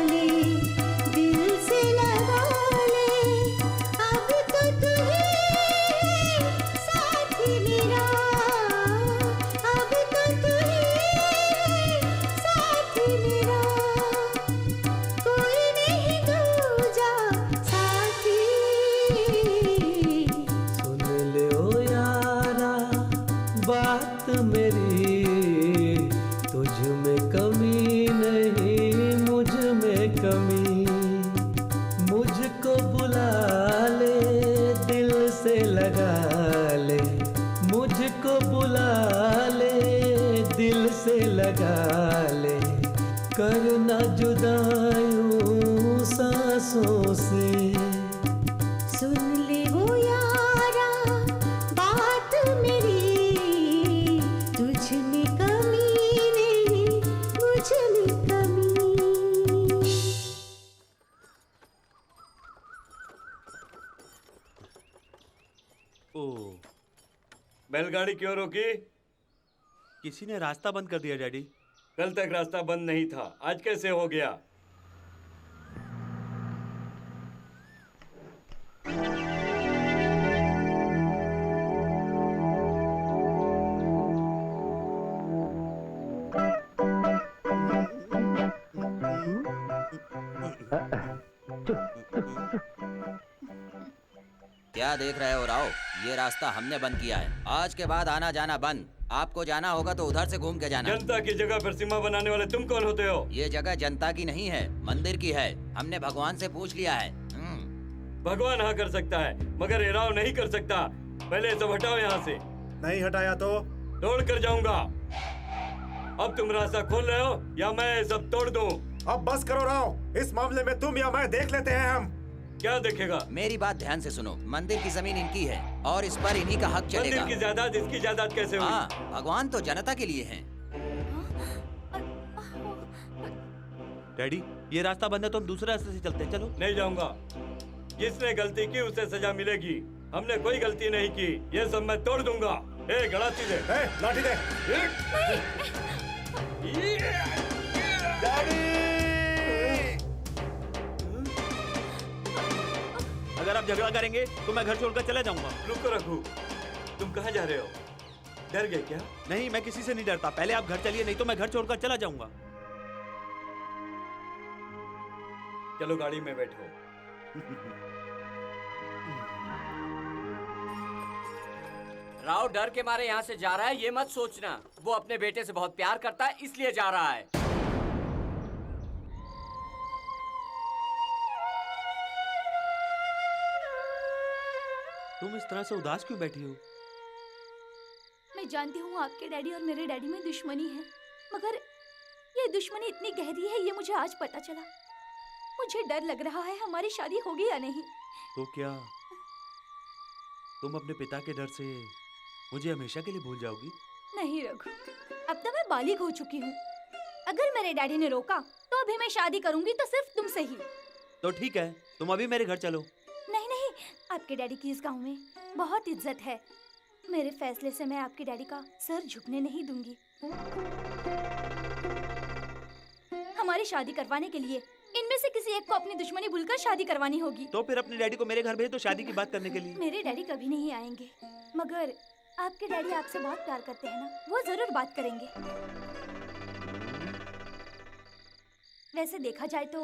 ले दिल से लगा ले, अब तो तू ही साथी मेरा, अब तो तू ही साथी मेरा, कोई नहीं दूजा साथी। सुन ले ओ यारा बात मेरी, तुझ में कमी नहीं मुझ में कमी, मुझको बुला ले दिल से लगा ले, मुझको बुला ले दिल से लगा ले, करना जुदा यूं सांसों से। सुन ले वो यारा बात मेरी, तुझ में कमी नहीं मुझ में कमी। ओ, बैलगाड़ी क्यों रोकी? किसी ने रास्ता बंद कर दिया डैडी। कल तक रास्ता बंद नहीं था, आज कैसे हो गया? क्या देख रहे हो राव? ये रास्ता हमने बंद किया है, आज के बाद आना जाना बंद। आपको जाना होगा तो उधर से घूम के जाना। जनता की जगह पर सीमा बनाने वाले तुम कौन होते हो? ये जगह जनता की नहीं है, मंदिर की है। हमने भगवान से पूछ लिया है। भगवान हाँ कर सकता है, मगर ये राव नहीं कर सकता। पहले सब हटाओ यहाँ से। नहीं हटाया तो तोड़ कर जाऊंगा। अब तुम रास्ता खोल रहे हो या मैं सब तोड़ दूं? अब बस करो राव, इस मामले में तुम या मैं देख लेते हैं हम। क्या देखेगा? मेरी बात ध्यान से सुनो, मंदिर की जमीन इनकी है और इस पर इन्हीं का हक चलेगा। मंदिर की जायदाद इसकी जायदाद कैसे हुई? हाँ, भगवान तो जनता के लिए हैं। डैडी ये रास्ता बंद है तो हम दूसरे रास्ते से चलते हैं, चलो। नहीं जाऊंगा। जिसने गलती की उसे सजा मिलेगी। हमने कोई गलती नहीं की, ये सब मैं तोड़ दूंगा। ए गड़ासी दे, लाठी दे। अगर आप झगड़ा करेंगे तो मैं घर छोड़कर चला जाऊंगा। रुको रघु, तुम कहाँ जा रहे हो? डर गए क्या? नहीं, मैं किसी से नहीं डरता। पहले आप घर चलिए, नहीं तो मैं घर छोड़कर चला जाऊंगा। चलो गाड़ी में बैठो। राव डर के मारे यहाँ से जा रहा है, ये मत सोचना। वो अपने बेटे से बहुत प्यार करता है इसलिए जा रहा है। तुम इस तरह से उदास क्यों बैठी हो? मैं जानती हूँ आपके डैडी और मेरे डैडी में दुश्मनी है, मगर ये दुश्मनी इतनी गहरी है ये मुझे आज पता चला। मुझे डर लग रहा है हमारी शादी होगी या नहीं। तो क्या तुम अपने पिता के डर से मुझे हमेशा के लिए भूल जाओगी? नहीं रघु, अब तो मैं बालिग हो चुकी हूँ। अगर मेरे डैडी ने रोका तो अभी मैं शादी करूंगी तो सिर्फ तुमसे ही। तो ठीक है, तुम अभी मेरे घर चलो। नहीं नहीं, आपके डैडी की इस गांव में बहुत इज्जत है। मेरे फैसले से मैं आपके डैडी का सर झुकने नहीं दूंगी। हमारी शादी करवाने के लिए इनमें से किसी एक को अपनी दुश्मनी भूलकर शादी करवानी होगी। तो फिर अपने डैडी को मेरे घर भेज दो शादी की बात करने के लिए। मेरे डैडी कभी नहीं आएंगे, मगर आपके डैडी आपसे बहुत प्यार करते हैं ना, वो जरूर बात करेंगे। वैसे देखा जाए तो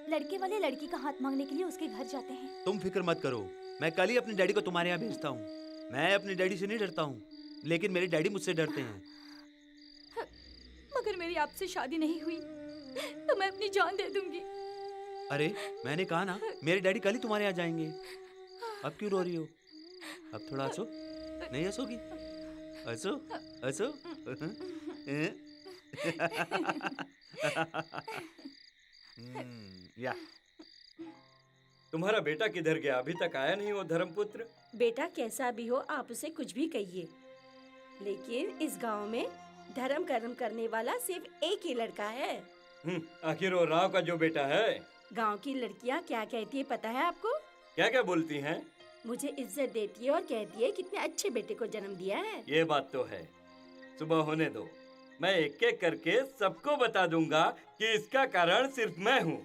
लड़के वाले लड़की का हाथ मांगने के लिए उसके घर जाते हैं। तुम फिक्र मत करो, मैं कल ही अपने डैडी को तुम्हारे यहाँ भेजता हूँ। मैं अपने डैडी से नहीं डरता हूँ, लेकिन मेरे डैडी मुझसे डरते हैं। मगर मेरी आपसे शादी नहीं हुई तो मैं अपनी जान दे दूंगी। अरे मैंने कहा ना, मेरे डैडी कल ही तुम्हारे यहाँ जाएंगे। अब क्यों रो रही हो? अब थोड़ा हंसो। नहीं हंसोगी? हंसो हंसो। या तुम्हारा बेटा किधर गया? अभी तक आया नहीं वो धर्मपुत्र? बेटा कैसा भी हो आप उसे कुछ भी कहिए, लेकिन इस गांव में धर्म कर्म करने वाला सिर्फ एक ही लड़का है। आखिर वो राव का जो बेटा है। गांव की लड़कियां क्या कहती है पता है आपको? क्या क्या बोलती हैं? मुझे इज्जत देती है और कहती है कितने अच्छे बेटे को जन्म दिया है। ये बात तो है। सुबह होने दो, मैं एक एक करके सबको बता दूंगा कि इसका कारण सिर्फ मैं हूँ।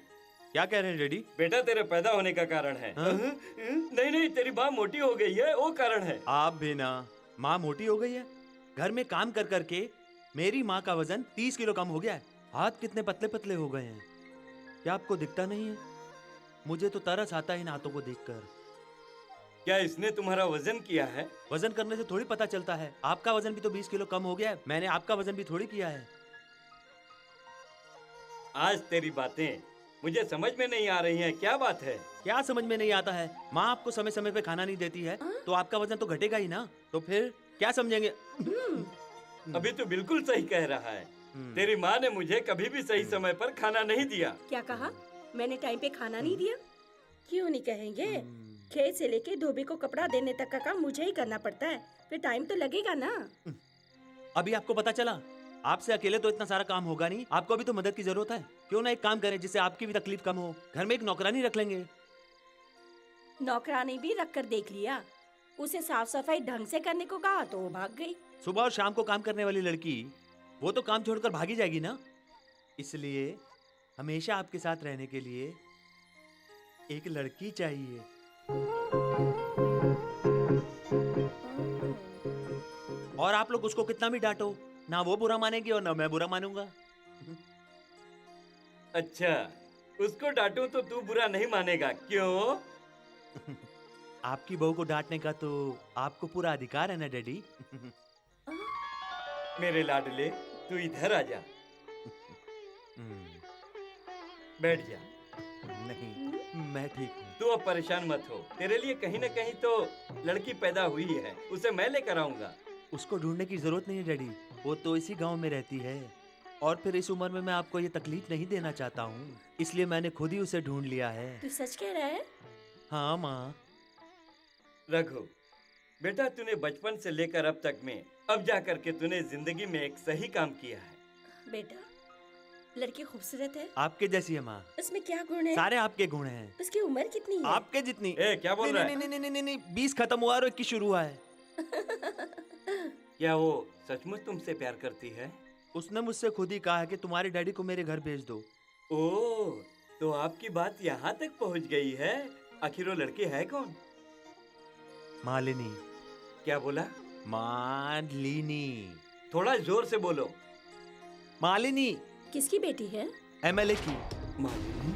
क्या कह रहे हैं डैडी? बेटा तेरे पैदा होने का कारण है। नहीं नहीं, तेरी माँ मोटी हो गई है, वो कारण है। आप भी ना, माँ मोटी हो गई है? घर में काम कर करके मेरी माँ का वजन 30 किलो कम हो गया है। हाथ कितने पतले पतले हो गए हैं। क्या आपको दिखता नहीं है? मुझे तो तरस आता है इन हाथों को देखकर। क्या इसने तुम्हारा वजन किया है? वजन करने से थोड़ी पता चलता है। आपका वजन भी तो 20 किलो कम हो गया है। मैंने आपका वजन भी थोड़ी किया है। आज तेरी बातें मुझे समझ में नहीं आ रही हैं। क्या बात है? क्या समझ में नहीं आता है? माँ आपको समय समय पे खाना नहीं देती है तो आपका वजन तो घटेगा ही ना। तो फिर क्या समझेंगे? अभी तो बिल्कुल सही कह रहा है। तेरी माँ ने मुझे कभी भी सही समय पर खाना नहीं दिया। क्या कहा? मैंने टाइम पे खाना नहीं दिया? क्यों नहीं कहेंगे? खेत से लेके धोबी को कपड़ा देने तक का काम मुझे ही करना पड़ता है, फिर टाइम तो लगेगा ना। अभी आपको पता चला? आपसे अकेले तो इतना सारा काम होगा नहीं, आपको भी तो मदद की जरूरत है। क्यों ना एक काम करें जिससे आपकी भी तकलीफ कम हो। घर में एक नौकरानी रख लेंगे। नौकरानी भी रख कर देख लिया, उसे साफ सफाई ढंग से करने को कहा तो वो भाग गई। सुबह और शाम को काम करने वाली लड़की वो तो काम छोड़कर भागी जाएगी ना। इसलिए हमेशा आपके साथ रहने के लिए एक लड़की चाहिए। और आप लोग उसको कितना भी डांटो, ना वो बुरा मानेगी और ना मैं बुरा मानूंगा। अच्छा, उसको डांटूं तो तू बुरा नहीं मानेगा, क्यों? आपकी बहू को डांटने का तो आपको पूरा अधिकार है ना डैडी। मेरे लाडले, तू इधर आ जा। बैठ जा। नहीं, मैं ठीक हूँ। तू अब परेशान मत हो। तेरे लिए कहीं न कहीं तो लड़की पैदा हुई है, उसे मैं लेकर आऊंगा। उसको ढूंढने की जरूरत नहीं है डैडी, वो तो इसी गांव में रहती है। और फिर इस उम्र में मैं आपको ये तकलीफ नहीं देना चाहता हूँ, इसलिए मैंने खुद ही उसे ढूंढ लिया है। तू सच कह रहा है? हाँ माँ। रघु बेटा, तूने बचपन से लेकर अब तक में अब जा करके तूने जिंदगी में एक सही काम किया है। बेटा, लड़की खूबसूरत है? आपके जैसी है माँ। उसमें क्या गुण है? सारे आपके गुण हैं। उसकी उम्र कितनी है? आपके जितनी। क्या बोल रहा है? नहीं, 20 खत्म हुआ और 21 शुरू हुआ है। क्या वो सचमुच तुमसे प्यार करती है? उसने मुझसे खुद ही कहा है कि तुम्हारे डैडी को मेरे घर भेज दो। ओह, तो आपकी बात यहाँ तक पहुँच गई है। आखिर वो लड़की है कौन? मालिनी। क्या बोला? मालिनी। थोड़ा जोर से बोलो। मालिनी। किसकी बेटी है? MLA की। मालिनी?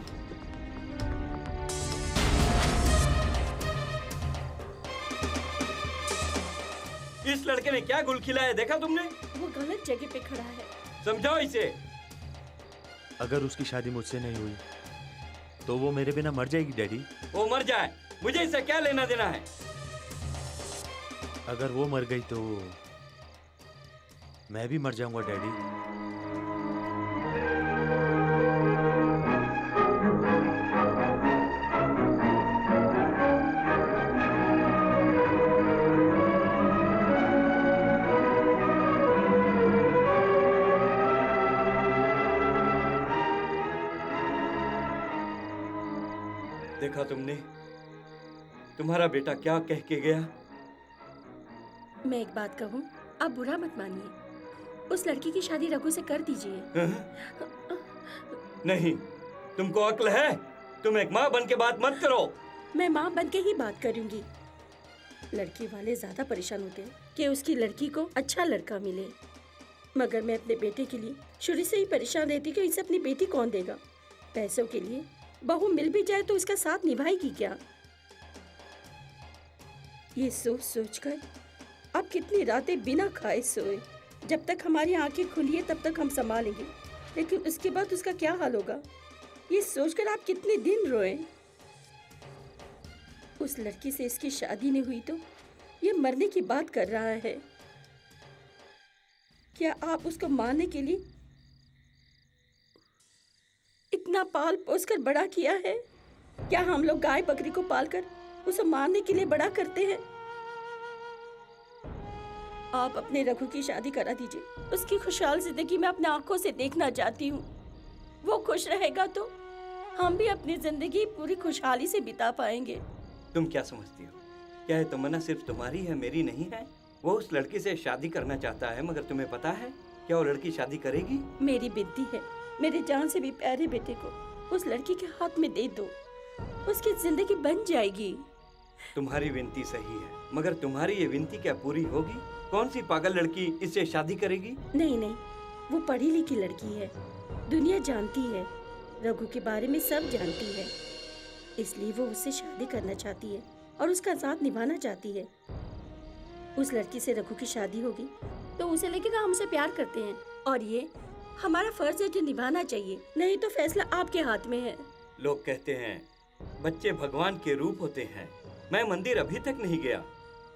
इस लड़के ने क्या गुल खिलाया, देखा तुमने? वो गलत जगह पे खड़ा है। समझाओ इसे। अगर उसकी शादी मुझसे नहीं हुई तो वो मेरे बिना मर जाएगी डैडी। वो मर जाए, मुझे इससे क्या लेना देना है? अगर वो मर गई तो मैं भी मर जाऊंगा डैडी। देखा तुमने, तुम्हारा बेटा क्या कह के गया? मैं एक बात कहूँ, आप बुरा मत मानिए, उस लड़की की शादी रघु से कर दीजिए। नहीं, तुमको अक्ल है? तुम एक माँ बन के बात मत करो। मैं माँ बन के ही बात करूंगी। लड़की वाले ज्यादा परेशान होते हैं कि उसकी लड़की को अच्छा लड़का मिले, मगर मैं अपने बेटे के लिए शुरू से ही परेशान रहती कि इसे अपनी बेटी कौन देगा। पैसों के लिए बहू मिल भी जाए तो उसका साथ निभाएगी क्या? ये सोच सोच कर अब कितनी रातें बिना खाए सोए। जब तक हमारी आंखें खुली है तब तक हम संभालेंगे, लेकिन उसके बाद उसका क्या हाल होगा, ये सोचकर आप कितने दिन रोए। उस लड़की से इसकी शादी नहीं हुई तो ये मरने की बात कर रहा है। क्या आप उसको मारने के लिए इतना पाल पोस कर बड़ा किया है? क्या हम लोग गाय बकरी को पालकर उसे मारने के लिए बड़ा करते हैं? आप अपने रघु की शादी करा दीजिए। उसकी खुशहाल जिंदगी मैं अपने आंखों से देखना चाहती हूँ। वो खुश रहेगा तो हम भी अपनी जिंदगी पूरी खुशहाली से बिता पाएंगे। तुम क्या समझती हो? क्या है तमन्ना सिर्फ तुम्हारी है, मेरी नहीं है? वो उस लड़की से शादी करना चाहता है, मगर तुम्हें पता है क्या वो लड़की शादी करेगी? मेरी विनती है, मेरे जान से भी प्यारे बेटे को उस लड़की के हाथ में दे दो, उसकी जिंदगी बन जाएगी। तुम्हारी विनती सही है, मगर तुम्हारी ये विनती क्या पूरी होगी? कौन सी पागल लड़की इससे शादी करेगी? नहीं नहीं, वो पढ़ी लिखी लड़की है, दुनिया जानती है, रघु के बारे में सब जानती है, इसलिए वो उससे शादी करना चाहती है और उसका साथ निभाना चाहती है। उस लड़की से रघु की शादी होगी तो उसे लगेगा हमसे प्यार करते हैं, और ये हमारा फर्ज है जो निभाना चाहिए, नहीं तो फैसला आपके हाथ में है। लोग कहते हैं बच्चे भगवान के रूप होते हैं। मैं मंदिर अभी तक नहीं गया,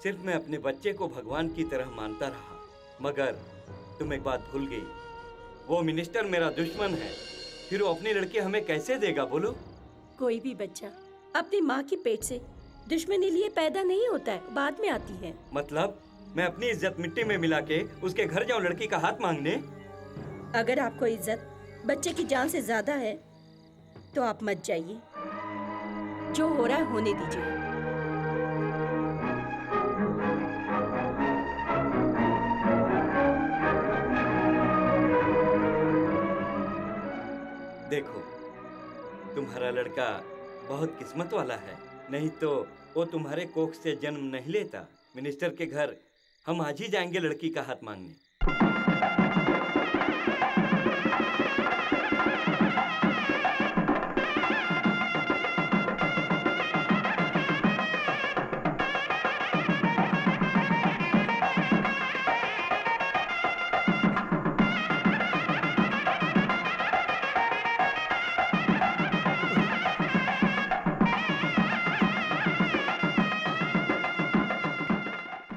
सिर्फ मैं अपने बच्चे को भगवान की तरह मानता रहा। मगर तुम एक बात भूल गई, वो मिनिस्टर मेरा दुश्मन है, फिर वो अपनी लड़की हमें कैसे देगा बोलो? कोई भी बच्चा अपनी माँ की पेट से दुश्मनी लिए पैदा नहीं होता है, बाद में आती है। मतलब मैं अपनी इज्जत मिट्टी में मिला के उसके घर जाऊं लड़की का हाथ मांगने? अगर आपको इज्जत बच्चे की जान से ज्यादा है तो आप मत जाइए, जो हो रहा है होने दीजिए। देखो, तुम्हारा लड़का बहुत किस्मत वाला है, नहीं तो वो तुम्हारे कोख से जन्म नहीं लेता। मिनिस्टर के घर हम आज ही जाएंगे लड़की का हाथ मांगने।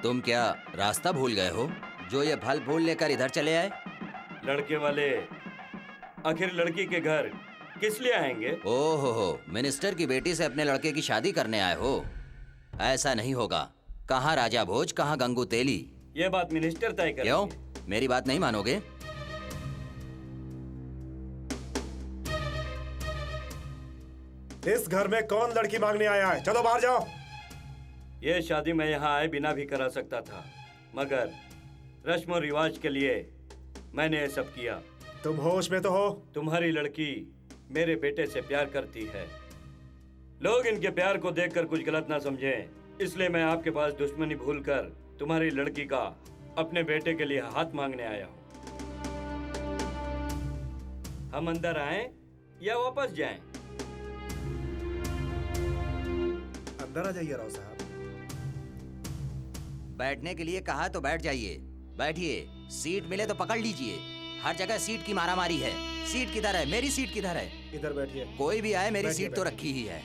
तुम क्या रास्ता भूल गए हो जो ये फल फूल लेकर इधर चले आए? लड़के वाले आखिर लड़की के घर किस लिए आएंगे? ओहो, मिनिस्टर की बेटी से अपने लड़के की शादी करने आए हो? ऐसा नहीं होगा। कहाँ राजा भोज, कहाँ गंगू तेली? ये बात मिनिस्टर तय करेंगे। क्यों, मेरी बात नहीं मानोगे? इस घर में कौन लड़की मांगने आया है? चलो बाहर जाओ। ये शादी मैं यहाँ आए बिना भी करा सकता था, मगर रस्म और रिवाज के लिए मैंने ये सब किया। तुम होश में तो हो? तुम्हारी लड़की मेरे बेटे से प्यार करती है। लोग इनके प्यार को देखकर कुछ गलत ना समझें, इसलिए मैं आपके पास दुश्मनी भूलकर तुम्हारी लड़की का अपने बेटे के लिए हाथ मांगने आया हूँ। हम अंदर आएं या वापस जाएं? अंदर आ जाइए राव साहब। बैठने के लिए कहा तो बैठ जाइए। बैठिए, सीट मिले तो पकड़ लीजिए। हर जगह सीट की मारामारी है। सीट किधर है? मेरी सीट किधर है? इधर बैठिए। कोई भी आए, मेरी सीट तो रखी ही है।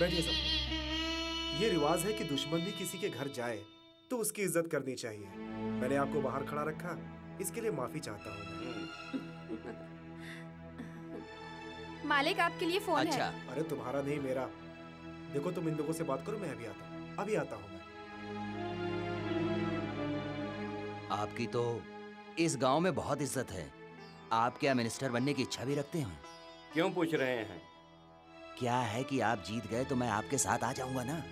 बैठिए सब। ये रिवाज है कि दुश्मन भी किसी के घर जाए तो उसकी इज्जत करनी चाहिए। मैंने आपको बाहर खड़ा रखा, इसके लिए माफी चाहता हूँ। मालिक आपके लिए फोन अच्छा। है। अरे तुम्हारा नहीं, मेरा। देखो तुम इन लोगों से बात करो, मैं अभी आता हूँ। अभी आता हूँ मैं। आपकी तो इस गांव में बहुत इज्जत है। आप क्या मिनिस्टर बनने की इच्छा भी रखते हैं? क्यों पूछ रहे हैं? क्या है कि आप जीत गए तो मैं आपके साथ आ जाऊंगा ना।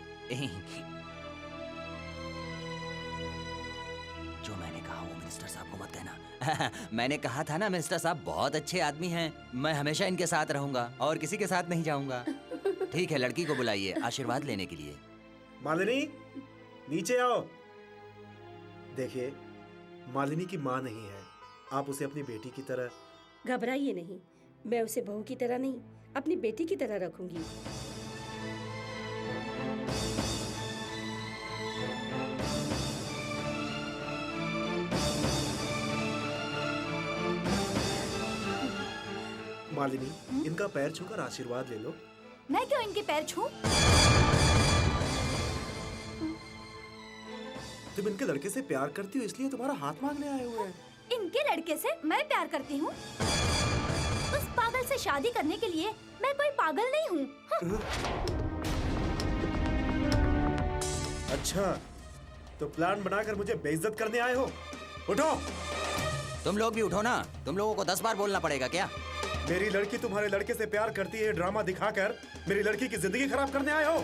जो मैंने कहा वो मिनिस्टर साहब को मत कहना। मैंने कहा था ना, मिनिस्टर साहब बहुत अच्छे आदमी हैं। मैं हमेशा इनके साथ रहूंगा और किसी के साथ नहीं जाऊंगा। ठीक है, लड़की को बुलाइए आशीर्वाद लेने के लिए। मालिनी, नीचे आओ। देखिए, मालिनी की माँ नहीं है, आप उसे अपनी बेटी की तरह। घबराइए नहीं, मैं उसे बहू की तरह नहीं, अपनी बेटी की तरह रखूंगी। मालिनी, इनका पैर छूकर आशीर्वाद ले लो। मैं क्यों इनके पैर छूं? तुम इनके लड़के से प्यार करती हो, इसलिए तुम्हारा हाथ मांगने आए हुए हैं। इनके लड़के से मैं प्यार करती हूँ? उस पागल से शादी करने के लिए मैं कोई पागल नहीं हूँ। अच्छा, तो प्लान बनाकर मुझे बेइज्जत करने आए हो? उठो। तुम लोग भी उठो ना, तुम लोगों को 10 बार बोलना पड़ेगा क्या? मेरी लड़की तुम्हारे लड़के से प्यार करती है, ड्रामा दिखाकर मेरी लड़की की जिंदगी खराब करने आए हो।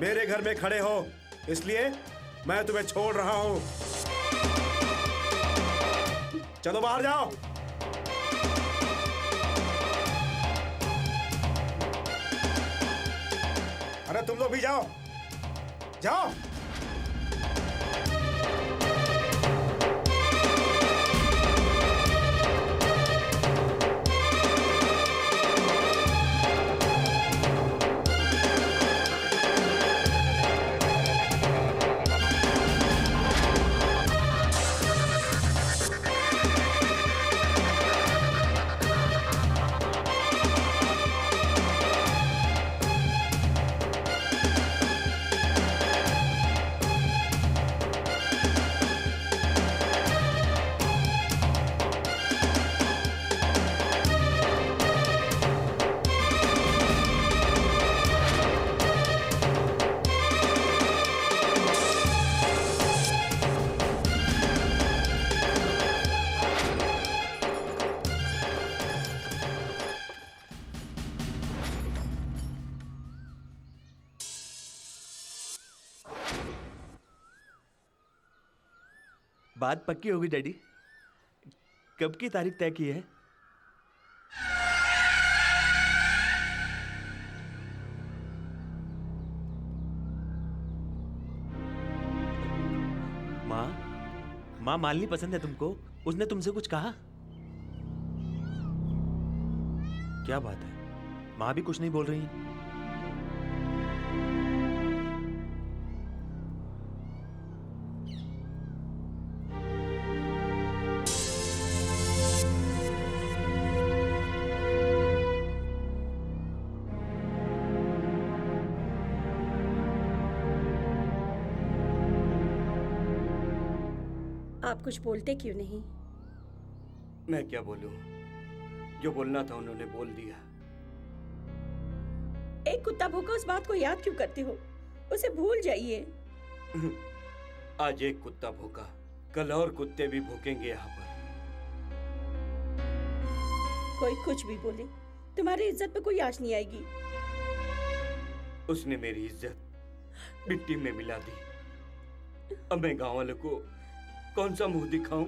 मेरे घर में खड़े हो, इसलिए मैं तुम्हें छोड़ रहा हूँ। चलो बाहर जाओ। अरे तुम लोग भी जाओ, जाओ। बात पक्की होगी डैडी। कब की तारीख तय की है? माँ मालिनी पसंद है तुमको? उसने तुमसे कुछ कहा? क्या बात है, माँ भी कुछ नहीं बोल रही है? आप कुछ बोलते क्यों नहीं? मैं क्या बोलूं? जो बोलना था उन्होंने बोल दिया। एक कुत्ता भूखा उस बात को याद क्यों करते हो? उसे भूल जाइए। आज एक कुत्ता भूखा, कल और कुत्ते भी भूखेंगे यहाँ पर। कोई कुछ भी बोले, तुम्हारी इज्जत पे कोई आँच नहीं आएगी। उसने मेरी इज्जत मिट्टी में मिला दी। अब मैं गांव वालों को कौन सा मुंह दिखाऊं?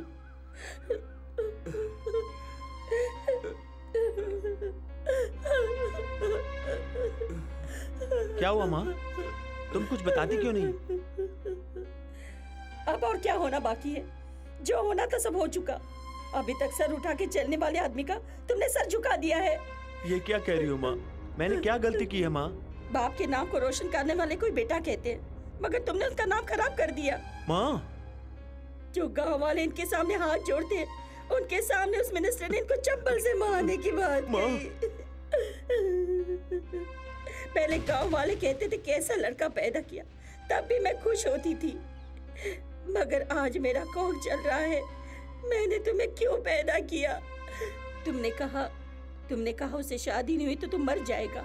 क्या हुआ माँ? तुम कुछ बताती क्यों नहीं? अब और क्या होना बाकी है? जो होना था सब हो चुका। अभी तक सर उठा के चलने वाले आदमी का तुमने सर झुका दिया है। ये क्या कह रही हो माँ? मैंने क्या गलती की है माँ? बाप के नाम को रोशन करने वाले कोई बेटा कहते हैं, मगर तुमने उसका नाम खराब कर दिया। माँ, जो गांव वाले इनके सामने हाथ जोड़ते हैं, उनके सामने उस मिनिस्टर ने इनको चप्पल से मारने की बात कही। पहले गांव वाले कहते थे कैसा लड़का पैदा किया, तब भी मैं खुश होती थी। मगर आज मेरा कौन चल रहा है, मैंने तुम्हें क्यों पैदा किया? तुमने कहा उसे शादी नहीं हुई तो तुम मर जाएगा।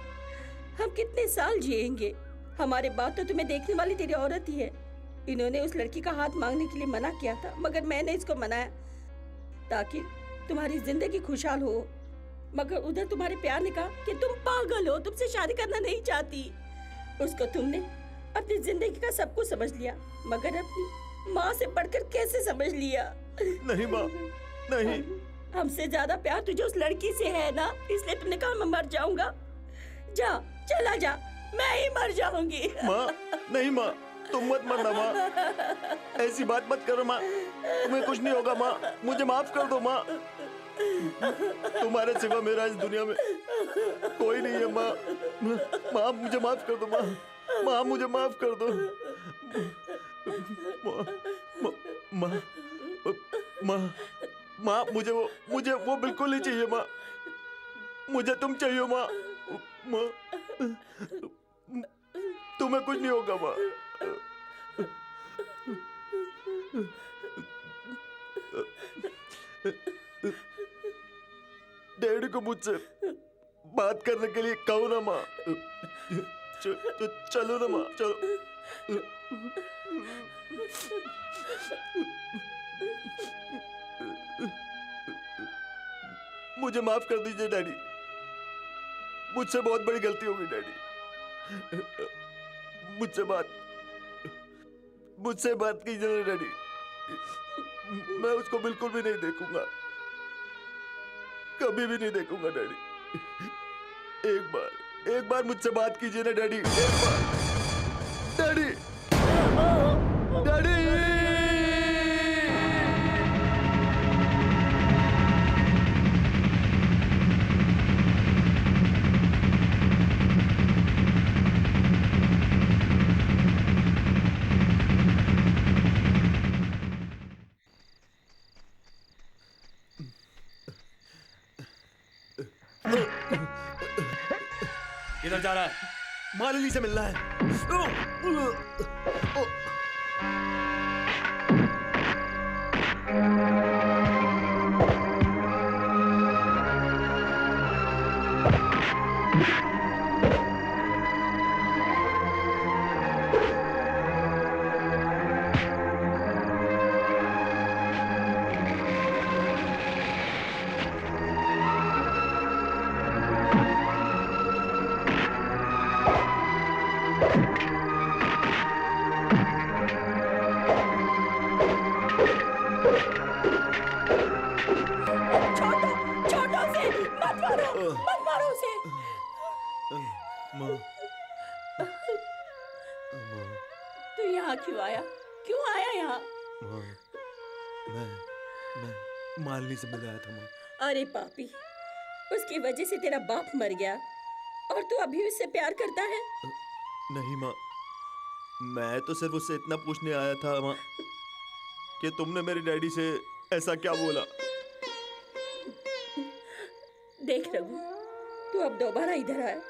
हम कितने साल जिएंगे? हमारे बाद तो तुम्हें देखने वाली तेरी औरत ही है। इन्होंने उस लड़की का हाथ मांगने के लिए मना किया था, मगर मैंने इसको मनाया ताकि तुम्हारी जिंदगी खुशहाल हो। मगर उधर तुम्हारे प्यार ने कहा कि तुम पागल हो, तुमसे शादी करना नहीं चाहती। उसको तुमने अपनी जिंदगी का सब कुछ समझ लिया, मगर अपनी माँ से बढ़कर कैसे समझ लिया? नहीं माँ, नहीं। हमसे ज्यादा प्यार तुझे उस लड़की से है ना, इसलिए तुमने कहा मैं मर जाऊंगा। जा, चला जा, मैं ही मर जाऊंगी। माँ, नहीं माँ, तुम मत मरना माँ, ऐसी बात मत करो माँ, तुम्हें कुछ नहीं होगा माँ, मुझे माफ कर दो माँ। तुम्हारे सिवा मेरा इस दुनिया में कोई नहीं है माँ। माँ मुझे माफ कर दो माँ, माँ मुझे माफ कर दो माँ, माँ, माँ मुझे वो बिल्कुल नहीं चाहिए माँ, मुझे तुम चाहिए माँ। माँ तुम्हें कुछ नहीं होगा माँ। डैडी को मुझसे बात करने के लिए कहो ना माँ। चलो ना माँ, चलो। मुझे माफ कर दीजिए डैडी, मुझसे बहुत बड़ी गलती हो गई डैडी। मुझसे बात कीजिए ना डैडी, मैं उसको बिल्कुल भी नहीं देखूंगा, कभी भी नहीं देखूंगा डैडी। एक बार मुझसे बात कीजिए ना डैडी, एक बार। Daddy, daddy. किधर जा रहा है? मालिनी से मिलना है। तू यहाँ क्यों आया? क्यों आया यहाँ? मैं मालिनी से मिल आया था माँ। अरे पापी, उसकी वजह से तेरा बाप मर गया और तू अभी उससे प्यार करता है? नहीं माँ, मैं तो सिर्फ उससे इतना पूछने आया था माँ कि तुमने मेरे डैडी से ऐसा क्या बोला। देख रघु, तू अब दोबारा इधर आया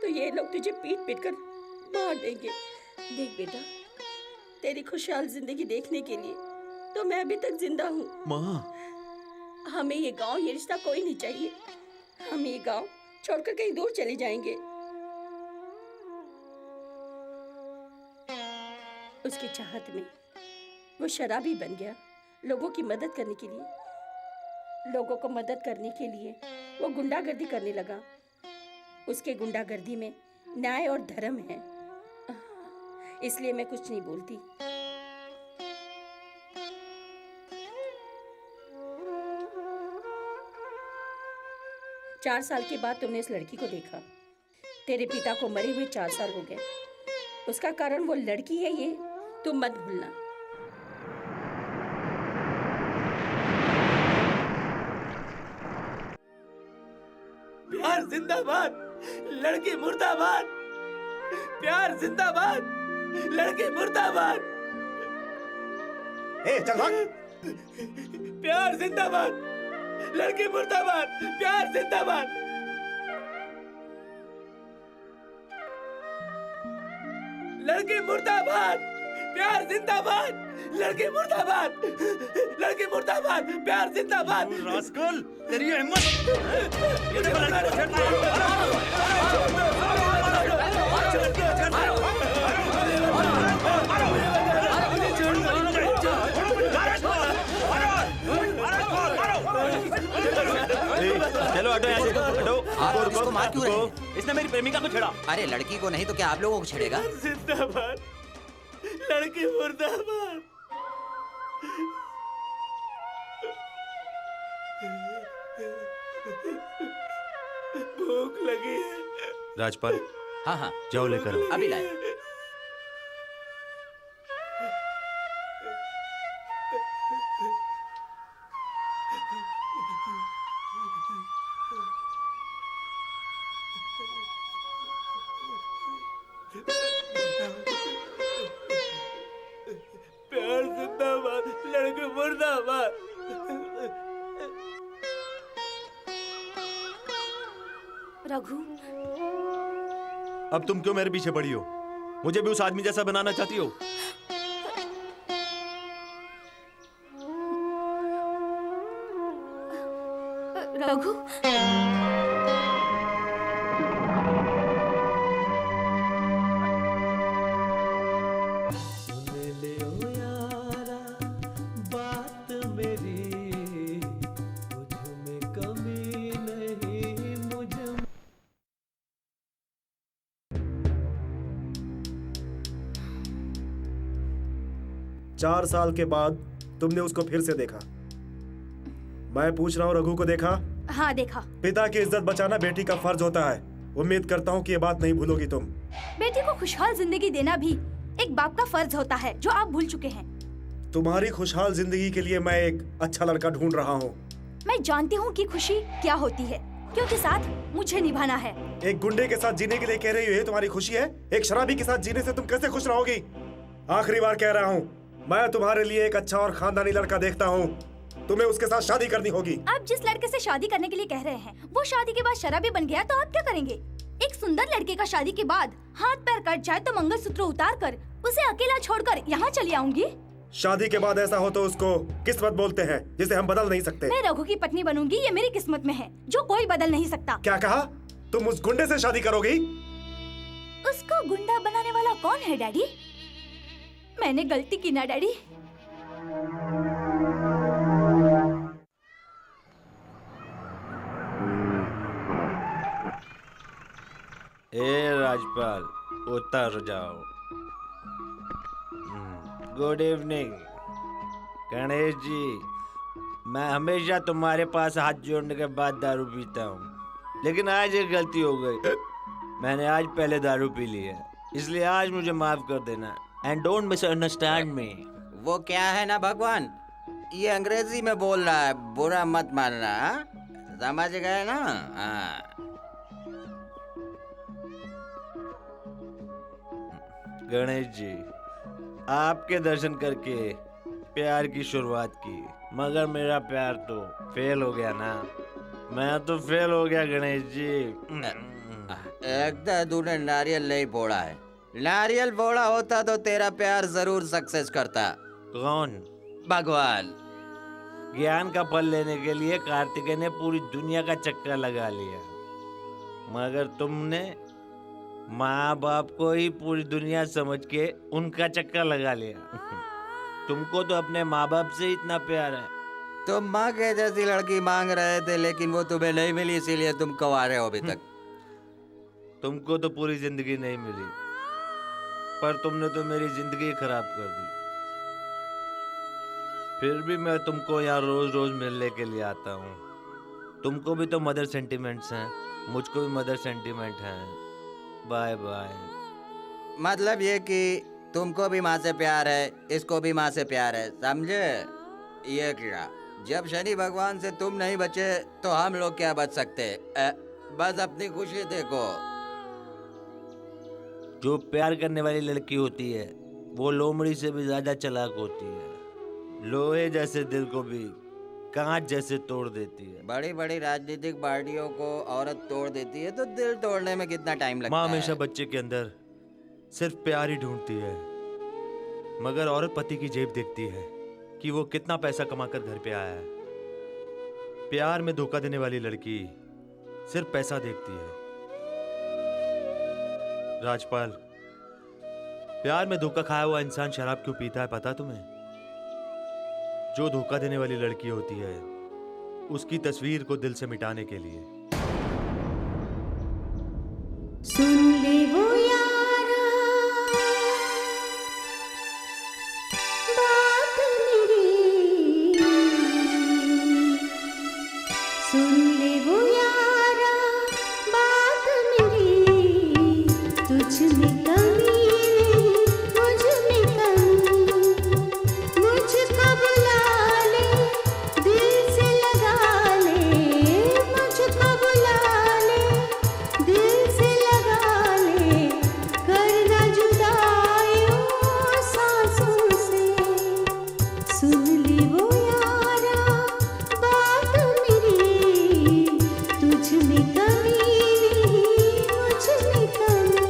तो ये लोग तुझे पीट पीट कर मार देंगे। देख बेटा, तेरी खुशहाल जिंदगी देखने के लिए तो मैं अभी तक जिंदा हूँ। माँ, हमें ये गांव, ये रिश्ता कोई नहीं चाहिए। हम ये गांव छोड़कर कहीं दूर चले जाएंगे। उसकी चाहत में वो शराबी बन गया। लोगों की मदद करने के लिए, लोगों को मदद करने के लिए वो गुंडागर्दी करने लगा। उसके गुंडागर्दी में न्याय और धर्म है, इसलिए मैं कुछ नहीं बोलती। चार साल के बाद तुमने इस लड़की को देखा। तेरे पिता को मरे हुए 4 साल हो गए। उसका कारण वो लड़की है, ये तुम मत भूलना। प्यार जिंदाबाद, लड़की मुर्दाबाद। प्यार जिंदाबाद, लड़की मुर्दाबाद। चल भाग। प्यार जिंदाबाद, लड़की मुर्दाबाद। प्यार जिंदाबाद। लड़की मुर्दाबाद, प्यार जिंदाबाद, लड़की मुर्दाबाद, लड़की मुर्दाबाद, प्यार जिंदाबाद। रास्कल, तेरी हिम्मत! ये देखो लड़की को छेड़ता चलो हटो यहाँ से, हटो। आप लोग इसको मार क्यों रहे हैं? इसने मेरी प्रेमिका को छेड़ा। अरे लड़की को नहीं तो क्या आप लोगों को छेड़ेगा? जिंदाबाद, लड़की मुर्दाबाद। भूख लगी है। राजपाल, हाँ हाँ जाओ लेकर आओ। अभी लाए। प्यार जिंदाबाद, लड़की मुर्दाबाद। रघु, अब तुम क्यों मेरे पीछे पड़ी हो? मुझे भी उस आदमी जैसा बनाना चाहती हो? रघु, बात मेरी मुझ में कमी नहीं, मुझ 4 साल के बाद तुमने उसको फिर से देखा। मैं पूछ रहा हूँ, रघु को देखा? हाँ देखा। पिता की इज्जत बचाना बेटी का फर्ज होता है। उम्मीद करता हूँ कि ये बात नहीं भूलोगी तुम। बेटी को खुशहाल जिंदगी देना भी एक बाप का फर्ज होता है, जो आप भूल चुके हैं। तुम्हारी खुशहाल जिंदगी के लिए मैं एक अच्छा लड़का ढूंढ रहा हूँ। मैं जानती हूँ कि खुशी क्या होती है, क्योंकि साथ मुझे निभाना है। एक गुंडे के साथ जीने के लिए कह रही हो ये तुम्हारी खुशी है? एक शराबी के साथ जीने से तुम कैसे खुश रहोगी? आखिरी बार कह रहा हूँ, मैं तुम्हारे लिए एक अच्छा और खानदानी लड़का देखता हूँ। तुम्हें उसके साथ शादी करनी होगी। आप जिस लड़के से शादी करने के लिए कह रहे हैं, वो शादी के बाद शराबी बन गया तो आप क्या करेंगे? एक सुंदर लड़के का शादी के बाद हाथ पैर कट जाए तो मंगलसूत्र उतार कर उसे अकेला छोड़कर यहाँ चली आऊंगी। शादी के बाद ऐसा हो तो उसको किस्मत बोलते हैं, जिसे हम बदल नहीं सकते। मैं रघु की पत्नी बनूंगी, ये मेरी किस्मत में है, जो कोई बदल नहीं सकता। क्या कहा? तुम उस गुंडे से शादी करोगी? उसको गुंडा बनाने वाला कौन है डैडी? मैंने गलती की ना डैडी? ए राजपाल, उतर जाओ। Good evening Ganesh ji. मैं हमेशा तुम्हारे पास हाथ जोड़ने के बाद दारू पीता हूँ, लेकिन आज एक गलती हो गई। मैंने आज पहले दारू पी ली है, इसलिए आज मुझे माफ कर देना। एंड डोंट मिसअंडरस्टैंड मी। वो क्या है ना भगवान, ये अंग्रेजी में बोल रहा है, बुरा मत मानना। हाँ? समझ गए ना? हाँ। गणेश जी, आपके दर्शन करके प्यार की शुरुआत की, मगर मेरा प्यार तो फेल हो गया ना। मैं तो फेल हो गया गणेश जी। एकदम तूने नारियल नहीं फोड़ा है। नारियल फोड़ा होता तो तेरा प्यार जरूर सक्सेस करता। कौन? भगवान। ज्ञान का फल लेने के लिए कार्तिकेय ने पूरी दुनिया का चक्कर लगा लिया, मगर तुमने माँ बाप को ही पूरी दुनिया समझ के उनका चक्कर लगा लिया। तुमको तो अपने माँ बाप से इतना प्यार है। तुम माँ के जैसी लड़की मांग रहे थे, लेकिन वो तुम्हें नहीं मिली, इसीलिए तुम कुंवारे हो अभी तक। तुमको तो पूरी जिंदगी नहीं मिली, पर तुमने तो मेरी जिंदगी खराब कर दी। फिर भी मैं तुमको यहाँ रोज रोज मिलने के लिए आता हूँ। तुमको भी तो मदर सेंटिमेंट्स हैं, मुझको भी मदर सेंटिमेंट हैं। Bye bye. मतलब ये कि तुमको भी माँ से प्यार है, इसको भी माँ से प्यार है, समझे? ये क्या, जब शनि भगवान से तुम नहीं बचे तो हम लोग क्या बच सकते? बस अपनी खुशी देखो। जो प्यार करने वाली लड़की होती है वो लोमड़ी से भी ज्यादा चालाक होती है। लोहे जैसे दिल को भी कांच जैसे तोड़ देती है। बड़ी बड़ी राजनीतिक पार्टियों को औरत तोड़ देती है तो दिल तोड़ने में कितना टाइम लगता माँ है? हमेशा बच्चे के अंदर सिर्फ प्यार ही ढूंढती है, मगर औरत पति की जेब देखती है कि वो कितना पैसा कमाकर घर पे आया है। प्यार में धोखा देने वाली लड़की सिर्फ पैसा देखती है। राजपाल, प्यार में धोखा खाया हुआ इंसान शराब क्यों पीता है पता तुम्हें? जो धोखा देने वाली लड़की होती है उसकी तस्वीर को दिल से मिटाने के लिए। सुन ले वो यारा बात मेरी, सुन ले वो यारा बात मेरी, तुझ में कमी मुझ में कमी, मुझको बुला ले दिल से लगा ले, मुझको बुला ले दिल से लगा ले, करना जुदाइयों सांसों से, सुन ले वो यारा बात मेरी, तुझ में कमी नहीं मुझ में कमी।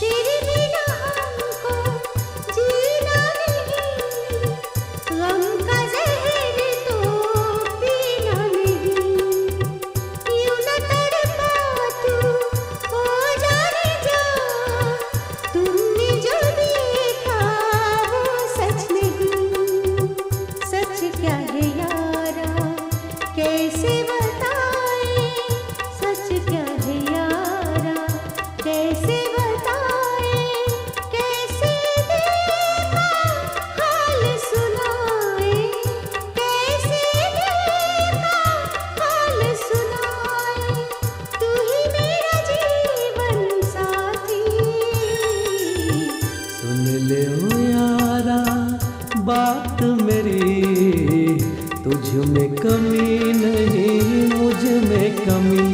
तेरे बिना हमको जीना नहीं, गम का जहर तो पीना नहीं, यूं न तड़पा तू हो जाने जा, तुमने जो देखा वो सच नहीं, सच क्या है यारा कैसे बताए, सच क्या है यारा कैसे बताए, कैसे देखा हाल सुनाए, कैसे देखा हाल सुनाए, तू ही मेरा जीवन साथी। सुन ले ओ यारा बात मेरी, तुझ में कमी नहीं मुझ में कमी।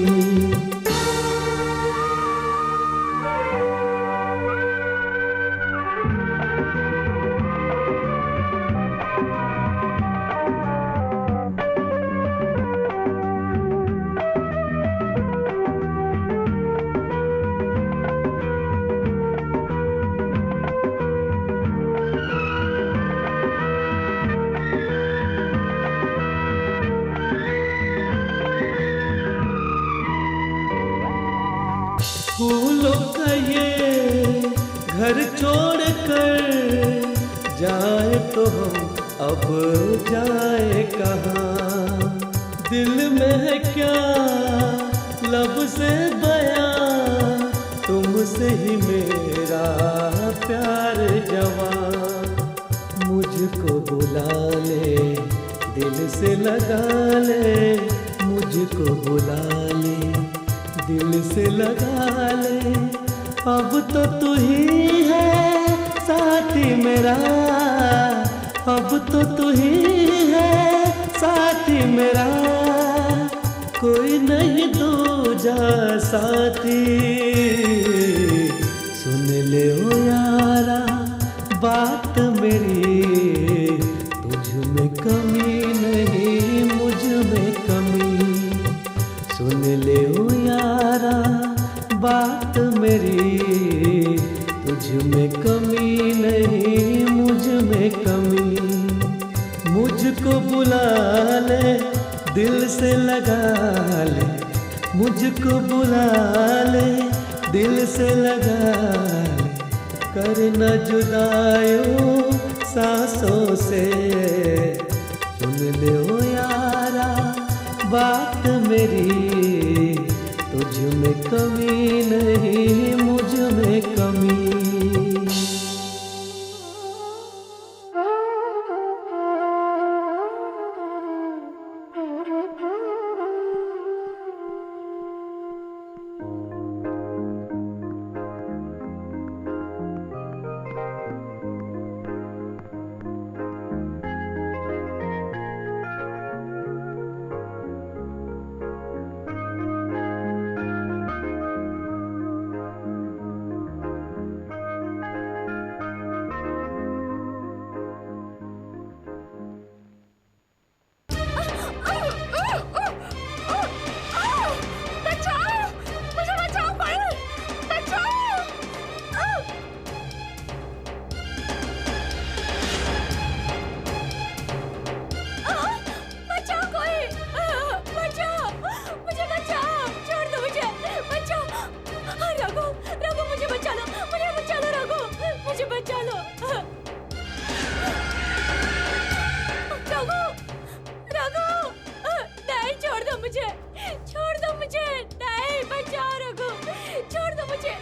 फूलों का ये घर छोड़ कर जाए तो हम अब जाए कहाँ, दिल में है क्या लब से बयां, तुमसे ही मेरा प्यार जवां, मुझको बुला ले दिल से लगा ले, मुझको बुला ले दिल से लगा ले, अब तो तू ही है साथी मेरा, अब तो तू ही है साथी मेरा, कोई नहीं दूजा साथी। सुन ले ओ यारा बात मेरी, तुझ में कमी नहीं मुझ में कमी। सुन ले ओ यारा बात मेरी, तुझ में कमी नहीं मुझ में कमी। मुझको बुला ले दिल से लगा ले, मुझको बुला ले दिल से लगा ले, करना जुदाइयों सांसों से। सुन ले ओ यारा बात मेरी, तुझ में कमी नहीं मुझ में कमी। मुझे, छोड़ दो मुझे, नहीं बचाओ रघु, छोड़ दो मुझे।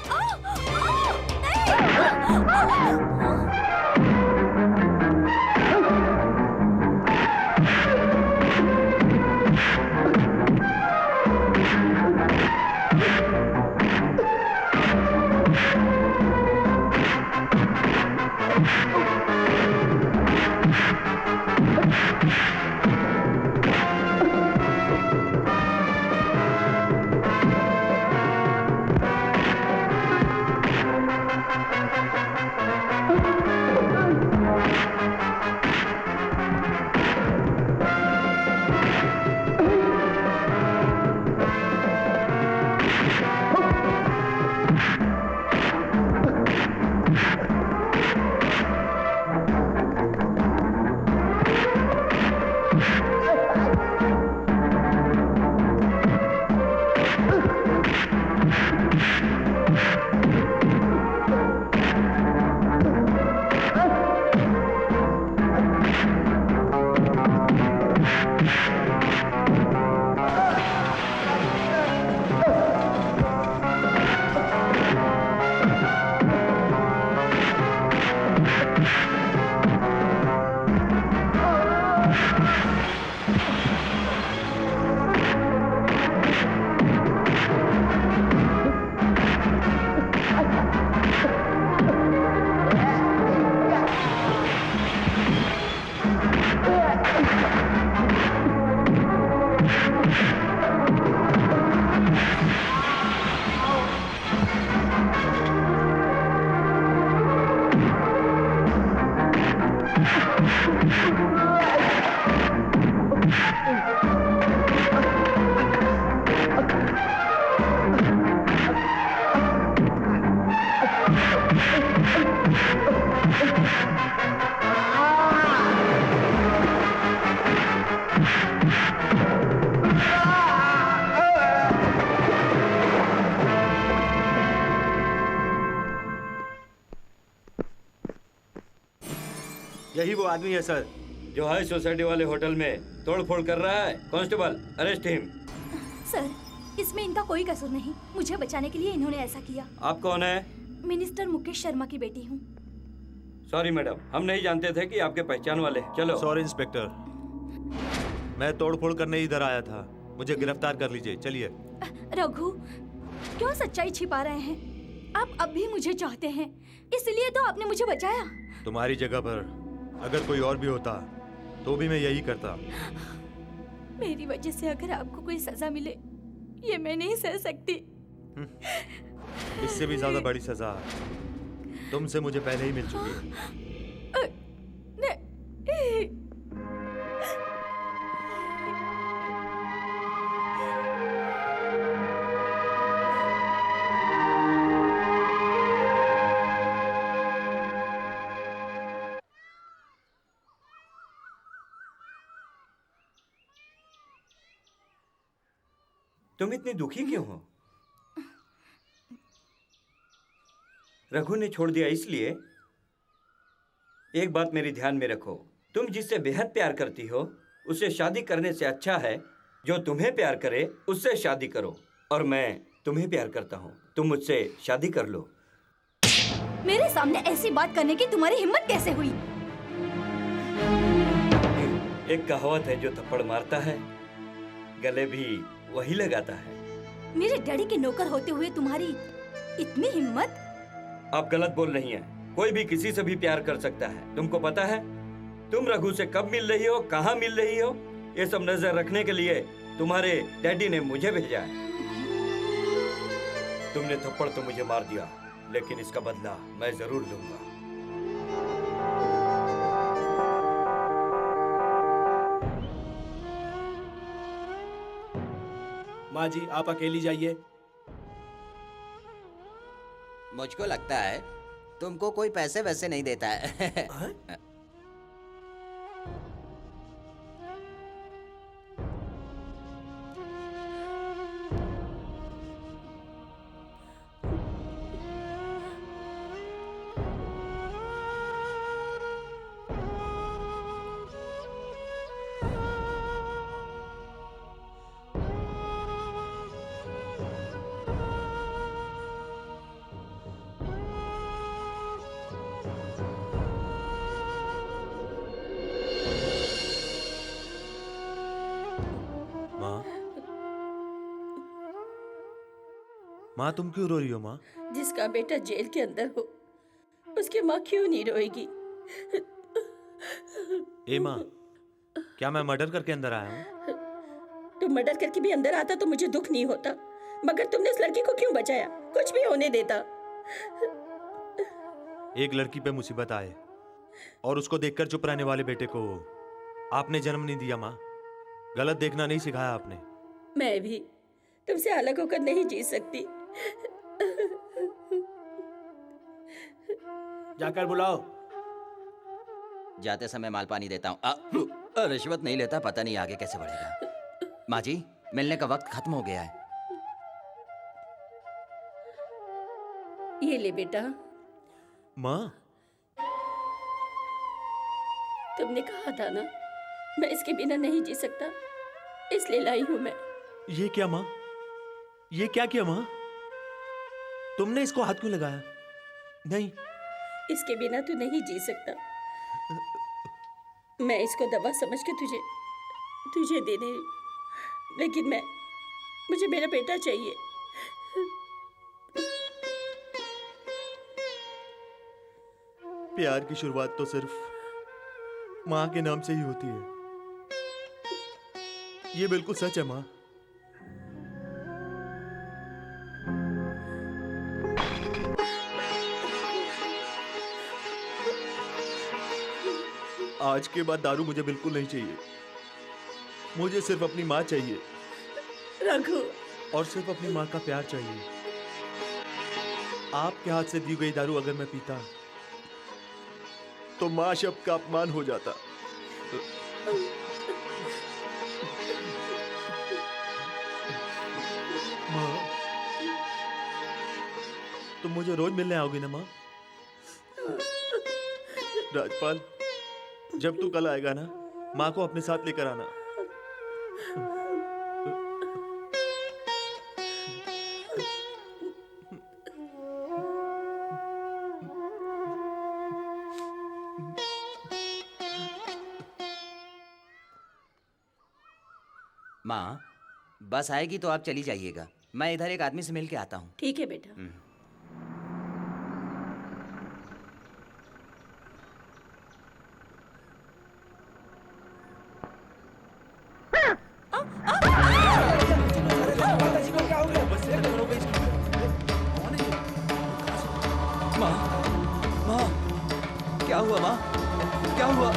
यही वो आदमी है सर जो हाई सोसाइटी वाले होटल में तोड़फोड़ कर रहा है। Constable, arrest him. सर, इसमें इनका कोई कसूर नहीं, मुझे बचाने के लिए इन्होंने ऐसा किया। आप कौन है? मिनिस्टर मुकेश शर्मा की बेटी हूँ। सॉरी मैडम, हम नहीं जानते थे कि आपके पहचान वाले हैं। चलो। सॉरी इंस्पेक्टर, मैं तोड़फोड़ करने इधर आया था, मुझे गिरफ्तार कर लीजिए। चलिए। रघु, क्यों सच्चाई छिपा रहे हैं? आप अब भी मुझे चाहते हैं, इसलिए तो आपने मुझे बचाया। तुम्हारी जगह पर अगर कोई और भी होता तो भी मैं यही करता। मेरी वजह से अगर आपको कोई सजा मिले, ये मैं नहीं सह सकती। इससे भी ज्यादा बड़ी सजा तुमसे मुझे पहले ही मिल चुकी है। तुम इतनी दुखी क्यों हो? रघु ने छोड़ दिया इसलिए? एक बात मेरी ध्यान में रखो, तुम जिससे बेहद प्यार करती हो उससे शादी करने से अच्छा है जो तुम्हें प्यार करे उससे शादी करो। और मैं तुम्हें प्यार करता हूँ, तुम मुझसे शादी कर लो। मेरे सामने ऐसी बात करने की तुम्हारी हिम्मत कैसे हुई? एक कहावत है, जो थप्पड़ मारता है गले भी वही लगाता है। मेरे डैडी के नौकर होते हुए तुम्हारी इतनी हिम्मत? आप गलत बोल रही हैं। कोई भी किसी से भी प्यार कर सकता है। तुमको पता है तुम रघु से कब मिल रही हो, कहाँ मिल रही हो? ये सब नजर रखने के लिए तुम्हारे डैडी ने मुझे भेजा है। तुमने थप्पड़ तो मुझे मार दिया, लेकिन इसका बदला मैं जरूर लूंगा। माँ जी, आप अकेली जाइए। मुझको लगता है तुमको कोई पैसे वैसे नहीं देता है। माँ तुम क्यों रो रही हो माँ? जिसका बेटा जेल के अंदर हो, उसकी माँ क्यों नहीं रोएगी? ए माँ, क्या मैं मर्डर करके अंदर आया हूँ? तुम मर्डर करके भी अंदर आता तो मुझे दुख नहीं होता, मगर तुमने उस लड़की को क्यों बचाया? कुछ भी होने देता। एक लड़की पे मुसीबत आए और उसको देखकर चुप रहने वाले बेटे को आपने जन्म नहीं दिया माँ। गलत देखना नहीं सिखाया आपने। मैं भी तुमसे अलग होकर नहीं जी सकती। जाकर बुलाओ। जाते समय माल पानी देता हूँ। रिश्वत नहीं लेता, पता नहीं आगे कैसे बढ़ेगा। माँ जी, मिलने का वक्त खत्म हो गया है। ये ले बेटा। माँ, तुमने कहा था ना, मैं इसके बिना नहीं जी सकता, इसलिए लाई हूँ मैं। ये क्या माँ? ये क्या किया माँ? तुमने इसको हाथ क्यों लगाया? नहीं, इसके बिना तू नहीं जी सकता। मैं इसको दवा समझ के तुझे दे दे, लेकिन मुझे मेरा बेटा चाहिए। प्यार की शुरुआत तो सिर्फ माँ के नाम से ही होती है। ये बिल्कुल सच है माँ। आज के बाद दारू मुझे बिल्कुल नहीं चाहिए। मुझे सिर्फ अपनी माँ चाहिए रघु, और सिर्फ अपनी माँ का प्यार चाहिए। आपके हाथ से दी गई दारू अगर मैं पीता तो माँ शब्द का अपमान हो जाता। माँ, तुम मुझे रोज मिलने आओगी ना माँ? राजपाल, जब तू कल आएगा ना, माँ को अपने साथ लेकर आना। माँ, बस आएगी तो आप चली जाइएगा। मैं इधर एक आदमी से मिल के आता हूँ। ठीक है बेटा। माँ, माँ, क्या हुआ माँ? क्या हुआ?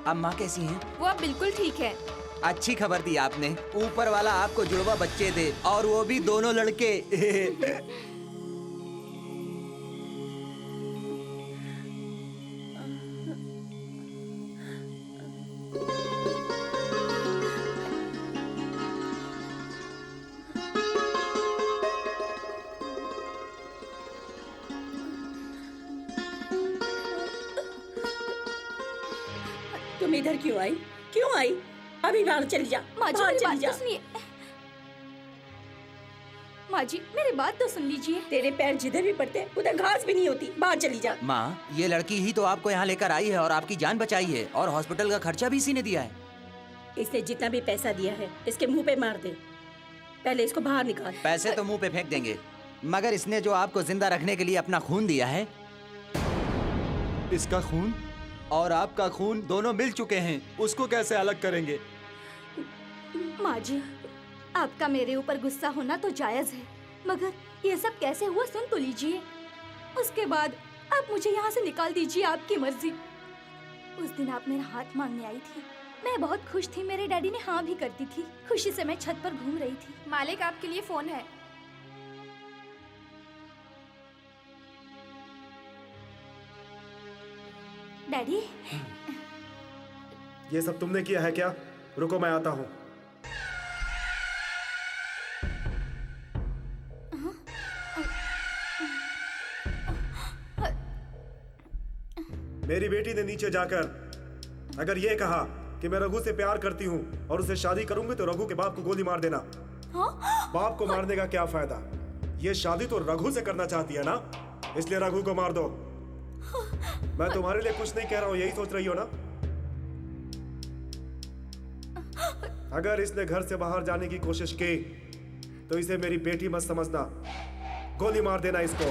अब माँ कैसी हैं? वो अब बिल्कुल ठीक है। अच्छी खबर दी आपने। ऊपर वाला आपको जुड़वा बच्चे दे, और वो भी दोनों लड़के। तुम इधर क्यों आई? क्यों आई? अभी बाहर चली जा। माँ जी, बाहर मेरी चली बात जा। तो सुनिए। माँ जी, मेरी बात तो सुन लीजिए। तेरे पैर जिधर भी पड़ते हैं उधर घास भी नहीं होती। बाहर चली जा। माँ, ये लड़की ही तो आपको यहाँ लेकर आई है और आपकी जान बचाई है, और हॉस्पिटल का खर्चा भी इसी ने दिया है। इसने जितना भी पैसा दिया है इसके मुंह पे मार दे। पहले इसको बाहर निकाल। पैसे तो मुंह पे फेंक देंगे, मगर इसने जो आपको जिंदा रखने के लिए अपना खून दिया है, इसका खून और आपका खून दोनों मिल चुके हैं, उसको कैसे अलग करेंगे? माँ जी, आपका मेरे ऊपर गुस्सा होना तो जायज है, मगर ये सब कैसे हुआ सुन तो लीजिए। उसके बाद आप मुझे यहाँ से निकाल दीजिए, आपकी मर्जी। उस दिन आप मेरा हाथ मांगने आई थी, मैं बहुत खुश थी। मेरे डैडी ने हाँ भी कर दी थी। खुशी से मैं छत पर घूम रही थी। मालिक, आपके लिए फोन है। डैडी, ये सब तुमने किया है क्या? रुको, मैं आता हूँ। मेरी बेटी ने नीचे जाकर अगर ये कहा कि मैं रघु से प्यार करती हूँ और उसे शादी करूंगी तो रघु के बाप को गोली मार देना। बाप को मारने का क्या फायदा? ये शादी तो रघु से करना चाहती है ना, इसलिए रघु को मार दो। मैं तुम्हारे लिए कुछ नहीं कह रहा हूँ, यही सोच रही हो ना? अगर इसने घर से बाहर जाने की कोशिश की तो इसे मेरी बेटी मत समझना, गोली मार देना इसको।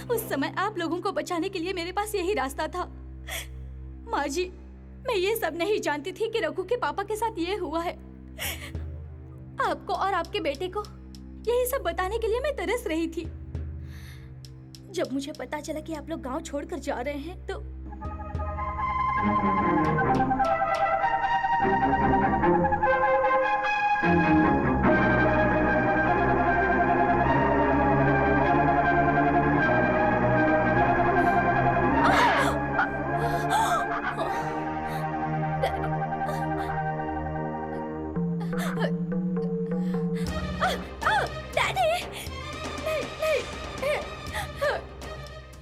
उस समय आप लोगों को बचाने के लिए मेरे पास यही रास्ता था। माँ जी, मैं ये सब नहीं जानती थी कि रघु के पापा के साथ ये हुआ है। आपको और आपके बेटे को यही सब बताने के लिए मैं तरस रही थी। जब मुझे पता चला कि आप लोग गांव छोड़कर जा रहे हैं तो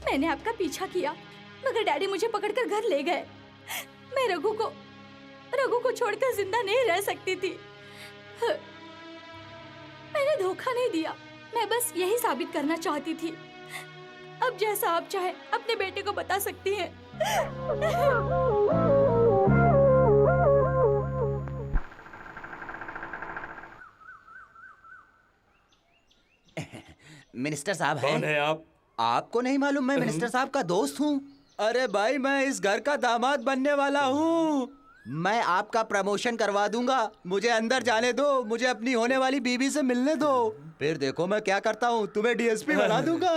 मैंने आपका पीछा किया मगर डैडी मुझे पकड़कर घर ले गए। मैं रघु को छोड़कर जिंदा नहीं रह सकती थी। मैंने धोखा नहीं दिया, मैं बस यही साबित करना चाहती थी। अब जैसा आप चाहे अपने बेटे को बता सकती हैं। मिनिस्टर साहब हैं? कौन है आप? आपको नहीं मालूम मैं मिनिस्टर साहब का दोस्त हूँ? अरे भाई, मैं इस घर का दामाद बनने वाला हूँ। मैं आपका प्रमोशन करवा दूंगा। मुझे अंदर जाने दो, मुझे अपनी होने वाली बीवी से मिलने दो, फिर देखो मैं क्या करता हूँ। तुम्हें डीएसपी बना दूंगा।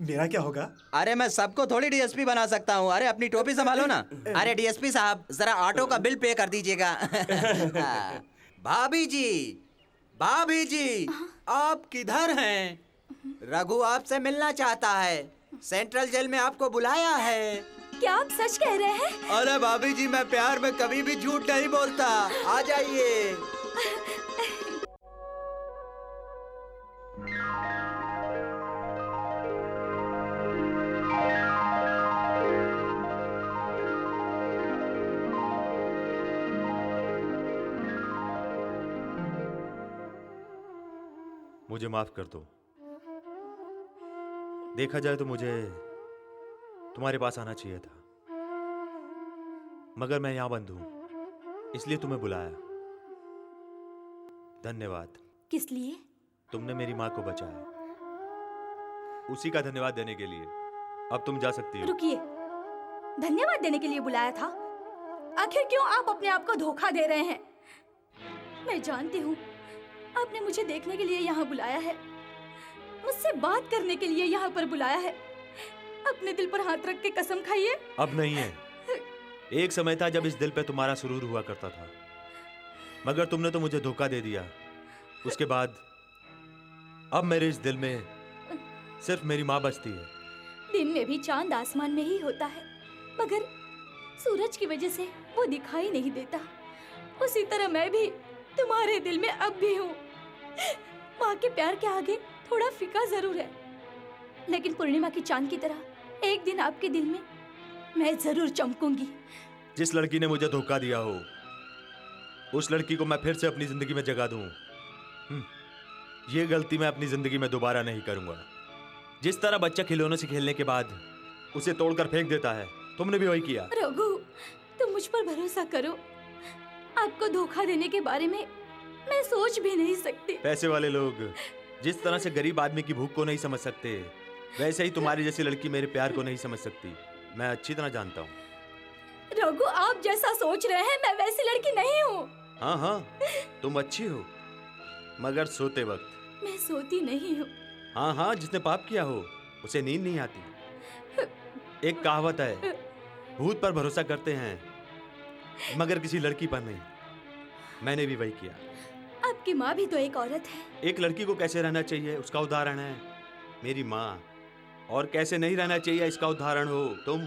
मेरा क्या होगा? अरे मैं सबको थोड़ी डीएसपी बना सकता हूँ। अरे अपनी टोपी संभालो ना। अरे डीएसपी साहब, जरा ऑटो का बिल पे कर दीजिएगा। भाभी जी, आप किधर हैं? रघु आपसे मिलना चाहता है, सेंट्रल जेल में आपको बुलाया है। क्या आप सच कह रहे हैं? अरे भाभी जी, मैं प्यार में कभी भी झूठ नहीं बोलता। आ जाइए। मुझे माफ कर दो। देखा जाए तो मुझे तुम्हारे पास आना चाहिए था, मगर मैं यहां बंद हूं, इसलिए तुम्हें बुलाया। धन्यवाद। किस लिए? तुमने मेरी माँ को बचाया, उसी का धन्यवाद देने के लिए। अब तुम जा सकती हो। रुकिए, धन्यवाद देने के लिए बुलाया था? आखिर क्यों आप अपने आप को धोखा दे रहे हैं? मैं जानती हूँ आपने मुझे देखने के लिए यहाँ बुलाया है, मुझसे बात करने के लिए यहाँ पर बुलाया है। अपने दिल पर हाथ रख के कसम खाइए। अब नहीं है। एक समय था जब इस दिल पे तुम्हारा सुरूर हुआ करता था, मगर तुमने तो मुझे धोखा दे दिया। उसके बाद अब मेरे इस दिल में सिर्फ मेरी माँ बचती है। दिन में भी चांद आसमान में ही होता है, मगर सूरज की वजह से वो दिखाई नहीं देता। उसी तरह मैं भी तुम्हारे दिल में अब भी हूँ। माँ के प्यार के आगे थोड़ा फीका जरूर है, लेकिन पूर्णिमा की चांद की तरह एक दिन आपके दिल में मैं जरूर चमकूंगी। जिस लड़की ने मुझे धोखा दिया हो, उस लड़की को मैं फिर से अपनी जिंदगी में जगा दूं। ये गलती मैं अपनी जिंदगी में दोबारा नहीं करूंगा। जिस तरह बच्चा खिलौनों से खेलने के बाद उसे तोड़कर फेंक देता है, तुमने भी वही किया। रघु, तुम मुझ पर भरोसा करो। आपको धोखा देने के बारे में मैं सोच भी नहीं सकती। पैसे वाले लोग जिस तरह से गरीब आदमी की भूख को नहीं समझ सकते, वैसे ही तुम्हारी जैसी लड़की मेरे प्यार को नहीं समझ सकती। मैं अच्छी तरह जानता हूँ। रघु, आप जैसा सोच रहे हैं मैं वैसी लड़की नहीं हूँ। हाँ हाँ, तुम अच्छी हो, मगर सोते वक्त। मैं सोती नहीं हूँ। हाँ हाँ, जिसने पाप किया हो उसे नींद नहीं आती। एक कहावत है, भूत पर भरोसा करते हैं मगर किसी लड़की पर नहीं। मैंने भी वही किया। आपकी माँ भी तो एक औरत है। एक लड़की को कैसे रहना चाहिए उसका उदाहरण है मेरी माँ, और कैसे नहीं रहना चाहिए इसका उदाहरण हो तुम।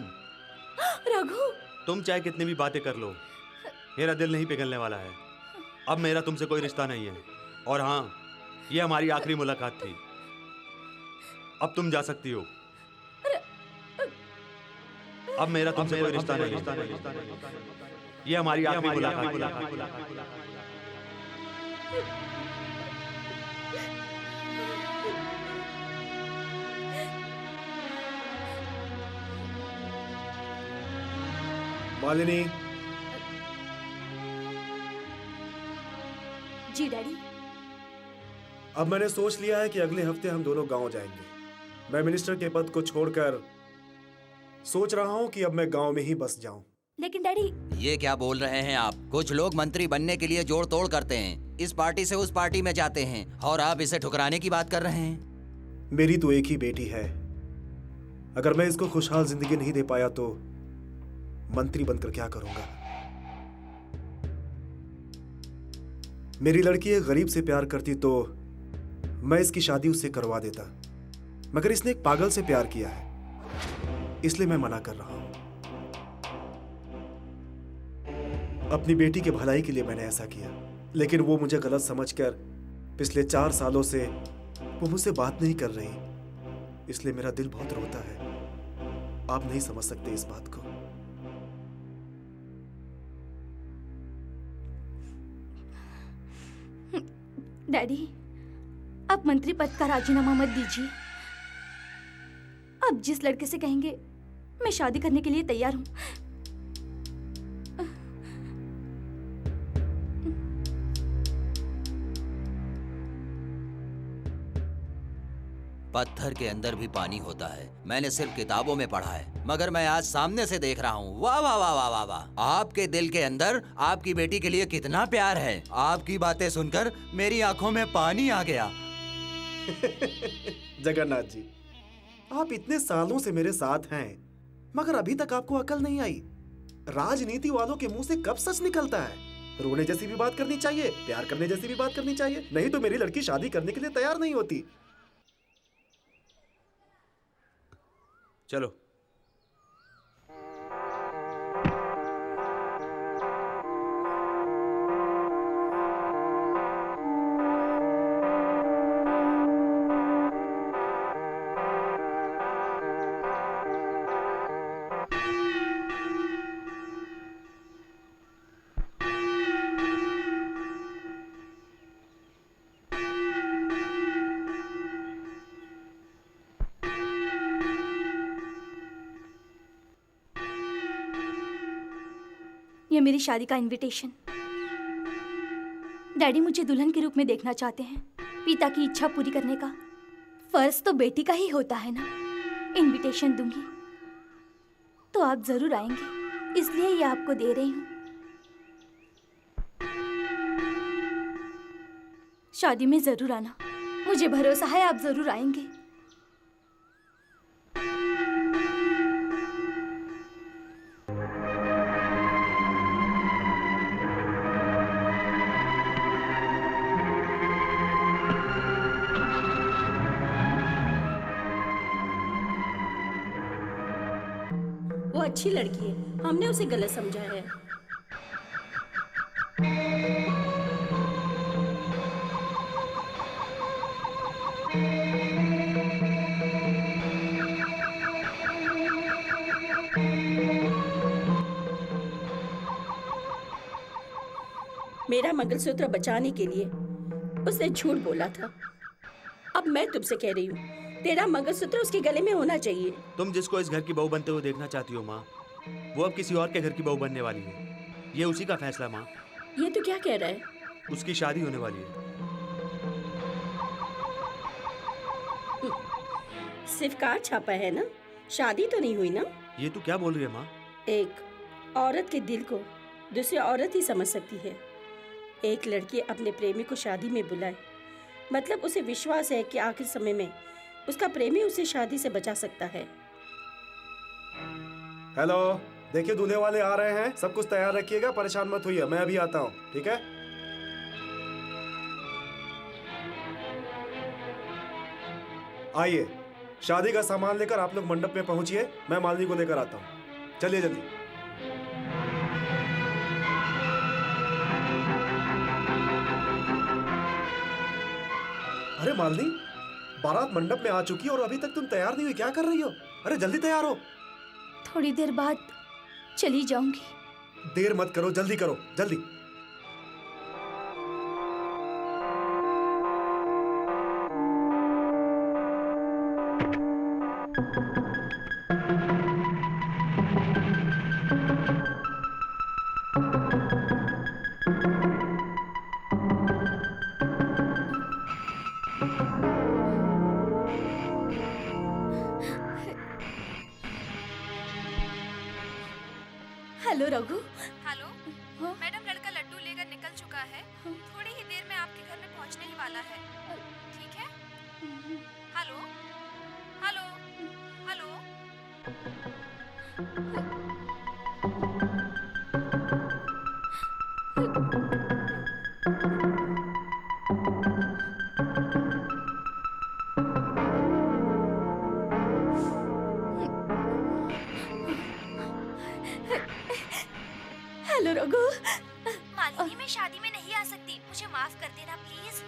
रघु, तुम चाहे कितनी भी बातें कर लो, मेरा दिल नहीं पिघलने वाला है। अब मेरा तुमसे कोई रिश्ता नहीं है। और हाँ, ये हमारी आखिरी मुलाकात थी। अब तुम जा सकती हो। अब मेरा तुमसे कोई रिश्ता नहीं है। ये हमारी आखिरी मुलाकात थी। मालिनी। जी डैडी। अब मैंने सोच लिया है कि अगले हफ्ते हम दोनों गांव जाएंगे। मैं मिनिस्टर के पद को छोड़कर सोच रहा हूं कि अब मैं गांव में ही बस जाऊं। लेकिन डैडी। ये क्या बोल रहे हैं आप? कुछ लोग मंत्री बनने के लिए जोड़ तोड़ करते हैं, इस पार्टी से उस पार्टी में जाते हैं, और आप इसे ठुकराने की बात कर रहे हैं। मेरी तो एक ही बेटी है। अगर मैं इसको खुशहाल जिंदगी नहीं दे पाया तो मंत्री बनकर क्या करूंगा? मेरी लड़की एक गरीब से प्यार करती तो मैं इसकी शादी उससे करवा देता, मगर इसने एक पागल से प्यार किया है, इसलिए मैं मना कर रहा हूं। अपनी बेटी के भलाई के लिए मैंने ऐसा किया, लेकिन वो मुझे गलत समझकर पिछले 4 सालों से वो मुझसे बात नहीं कर रही, इसलिए मेरा दिल बहुत रोता है। आप नहीं समझ सकते इस बात को। डैडी, आप मंत्री पद का राजीनामा मत दीजिए। आप जिस लड़के से कहेंगे मैं शादी करने के लिए तैयार हूँ। पत्थर के अंदर भी पानी होता है, मैंने सिर्फ किताबों में पढ़ा है, मगर मैं आज सामने से देख रहा हूँ। वाह वाह वाह वाह वाह वाह। आपके दिल के अंदर आपकी बेटी के लिए कितना प्यार है। आपकी बातें सुनकर मेरी आंखों में पानी आ गया। जगन्नाथ जी, आप इतने सालों से मेरे साथ हैं, मगर अभी तक आपको अकल नहीं आई। राजनीति वालों के मुंह से कब सच निकलता है? रोने जैसी भी बात करनी चाहिए, प्यार करने जैसी भी बात करनी चाहिए, नहीं तो मेरी लड़की शादी करने के लिए तैयार नहीं होती। चलो। ये मेरी शादी का इनविटेशन। डैडी मुझे दुल्हन के रूप में देखना चाहते हैं। पिता की इच्छा पूरी करने का फर्ज तो बेटी का ही होता है ना। इनविटेशन दूंगी तो आप जरूर आएंगे, इसलिए ये आपको दे रही हूँ। शादी में जरूर आना, मुझे भरोसा है आप जरूर आएंगे। वो अच्छी लड़की है, हमने उसे गलत समझा है। मेरा मंगलसूत्र बचाने के लिए उसने झूठ बोला था। अब मैं तुमसे कह रही हूँ, तेरा मंगलसूत्र उसके गले में होना चाहिए। तुम जिसको इस घर की बहू बनते हुए देखना चाहती हो माँ, वो अब किसी और के घर की बहू बनने वाली है। ये उसी का फैसला माँ। ये तो क्या कह रहा है? उसकी शादी होने वाली है। सिर्फ कार्ड छापा है ना, शादी तो नहीं हुई ना? ये तू क्या बोल रही है माँ? एक औरत के दिल को दूसरी औरत ही समझ सकती है। एक लड़की अपने प्रेमी को शादी में बुलाए, मतलब उसे विश्वास है कि आखिर समय में उसका प्रेमी उसे शादी से बचा सकता है। हेलो, देखिए दूल्हे वाले आ रहे हैं, सब कुछ तैयार रखिएगा, परेशान मत होइए, मैं अभी आता हूँ, ठीक है? आइए, शादी का सामान लेकर आप लोग मंडप में पहुंचिए, मैं मालिनी को लेकर आता हूँ। चलिए जल्दी। अरे मालिनी, बारात मंडप में आ चुकी है और अभी तक तुम तैयार नहीं हुई, क्या कर रही हो? अरे जल्दी तैयार हो। थोड़ी देर बाद चली जाऊंगी। देर मत करो, जल्दी करो, जल्दी। हेलो रघु। हेलो मैडम, लड़का लड्डू लेकर निकल चुका है, थोड़ी ही देर में आपके घर में पहुंचने ही वाला है, ठीक है? Hello hello hello. Hello Raghu. Malini, मैं शादी में नहीं आ सकती, मुझे माफ कर देना प्लीज।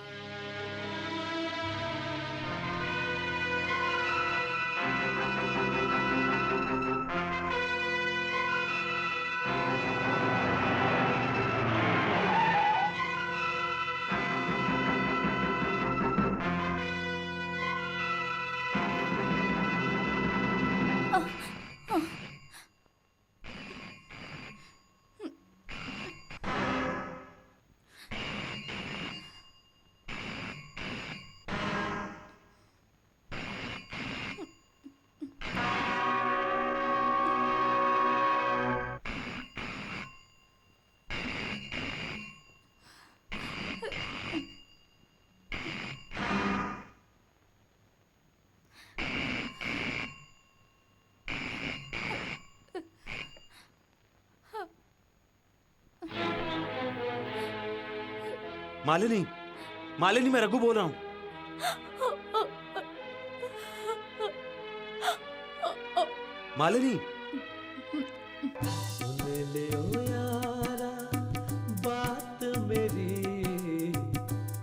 मालिनी, मालिनी, मैं रघु बोल रहा हूँ। मालिनी, सुन ले ओ यारा बात मेरी,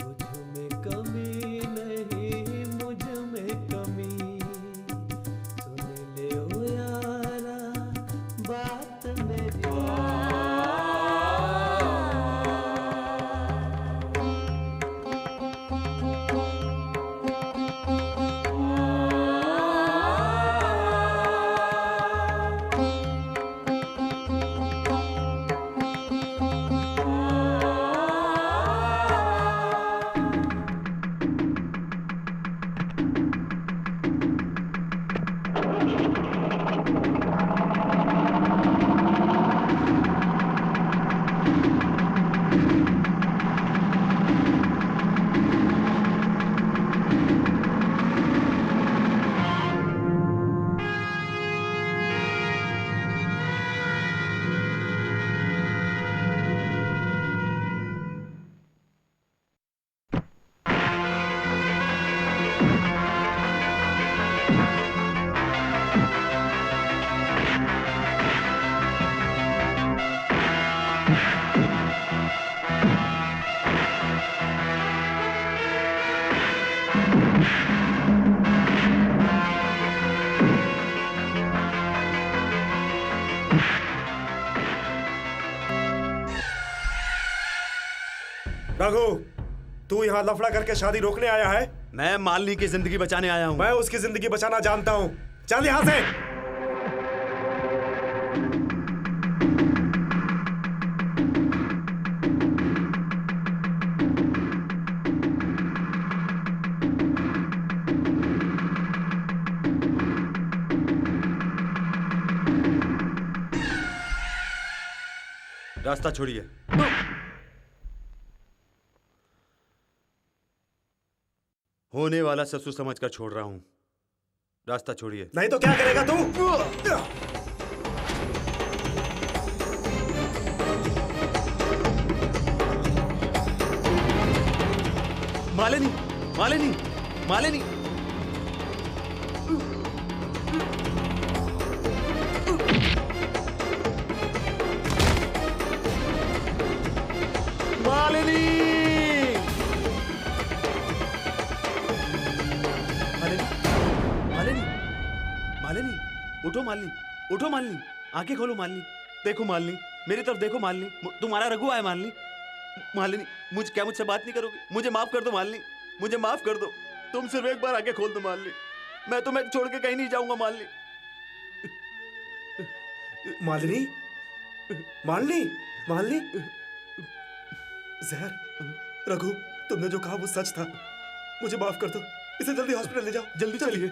मुझ में कमी नहीं, मुझ में कमी। सुन ले ओ यारा बात मेरी। रघु, तू यहाँ लफड़ा करके शादी रोकने आया है? मैं मालिनी की जिंदगी बचाने आया हूँ। मैं उसकी जिंदगी बचाना जानता हूँ। चल यहाँ से। रास्ता छोड़िए। होने वाला ससुर समझकर छोड़ रहा हूँ, रास्ता छोड़िए। नहीं तो क्या करेगा तू? मालिनी, मालिनी। मालिनी, मालिनी, मालिनी, मालिनी, उठो मालिनी, उठो मालिनी, आंखें खोलो मालिनी, देखो मालिनी, मेरी तरफ देखो मालिनी, तुम्हारा रघु आया मालिनी। मालिनी, क्या मुझसे बात नहीं करोगे? मुझे माफ कर दो मालिनी, मुझे माफ कर दो। तुम सिर्फ एक बार आंखें खोल दो मालिनी, मैं तुम्हें छोड़ के कहीं नहीं जाऊंगा मालिनी। मालिनी, मालिनी, मालिनी। जहर, रघु, तुमने जो कहा वो सच था। मुझे माफ कर दो। इसे जल्दी हॉस्पिटल ले जाओ। जल्दी चलिए।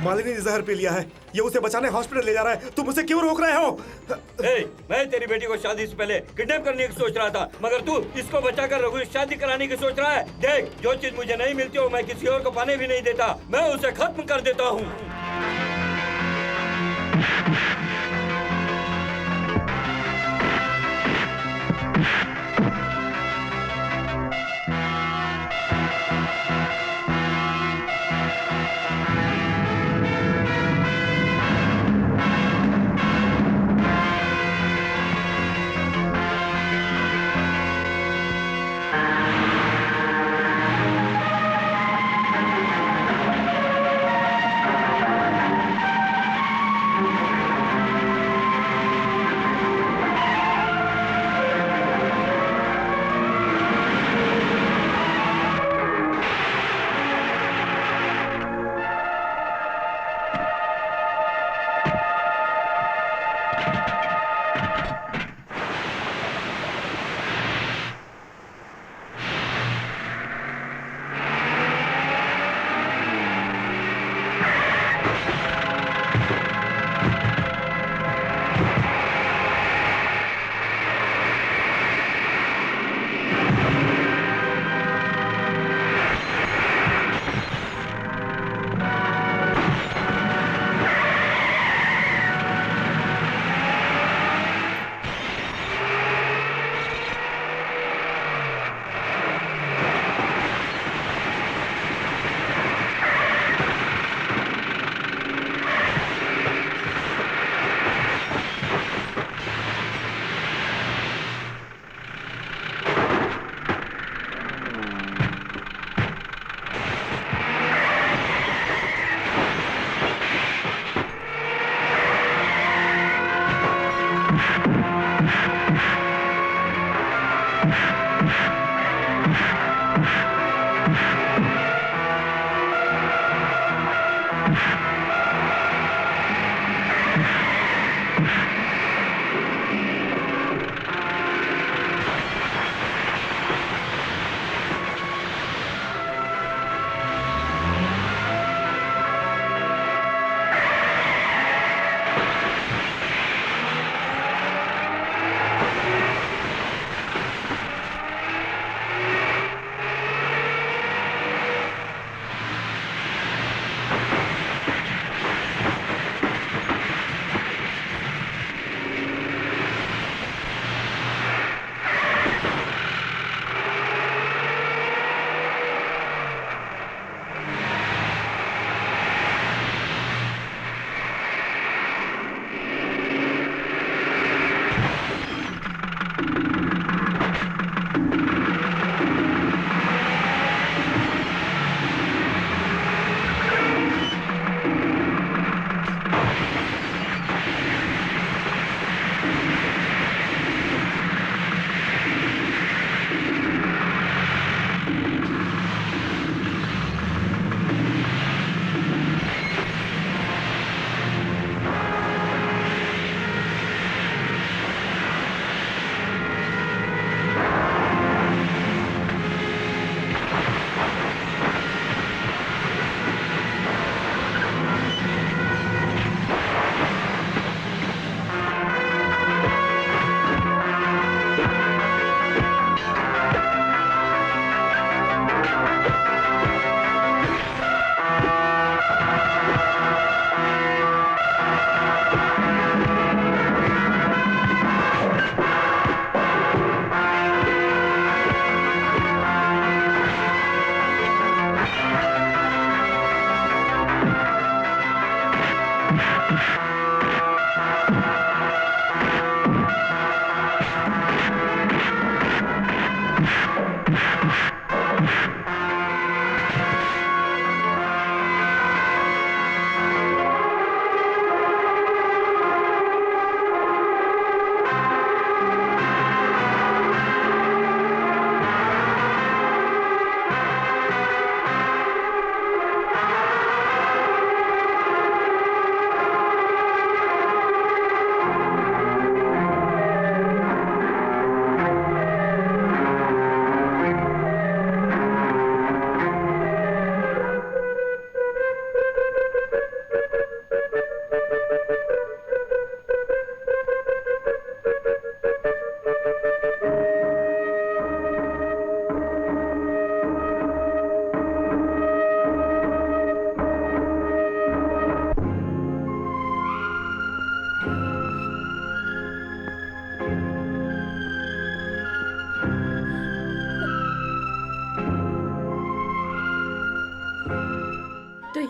मालिनी ने जहर पी लिया है। ये उसे बचाने हॉस्पिटल ले जा रहा है। तुम उसे क्यों रोक रहे हो? मैं तेरी बेटी को शादी से पहले किडनैप करने की सोच रहा था, मगर तू इसको बचाकर रघु से शादी कराने की सोच रहा है। देख, जो चीज मुझे नहीं मिलती हो मैं किसी और को पाने भी नहीं देता। मैं उसे खत्म कर देता हूँ।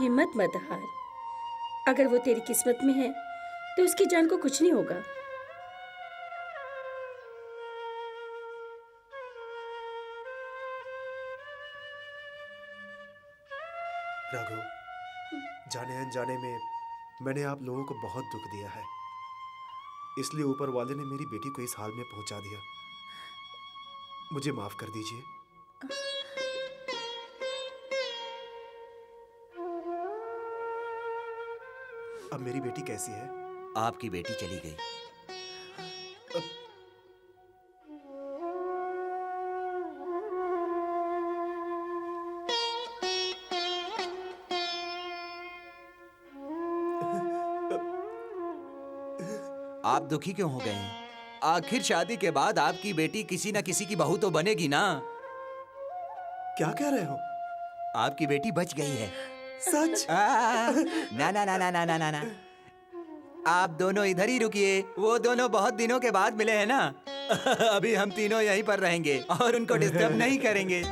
हिम्मत मत हार। अगर वो तेरी किस्मत में है तो उसकी जान को कुछ नहीं होगा। रघु, जाने अनजाने में मैंने आप लोगों को बहुत दुख दिया है, इसलिए ऊपर वाले ने मेरी बेटी को इस हाल में पहुंचा दिया। मुझे माफ कर दीजिए। अब मेरी बेटी कैसी है? आपकी बेटी चली गई। आप दुखी क्यों हो गए हैं? आखिर शादी के बाद आपकी बेटी किसी न किसी की बहू तो बनेगी ना। क्या कह रहे हो? आपकी बेटी बच गई है। सच? ना ना ना ना ना ना ना ना। आप दोनों इधर ही रुकिए, वो दोनों बहुत दिनों के बाद मिले हैं ना। अभी हम तीनों यहीं पर रहेंगे और उनको डिस्टर्ब नहीं करेंगे।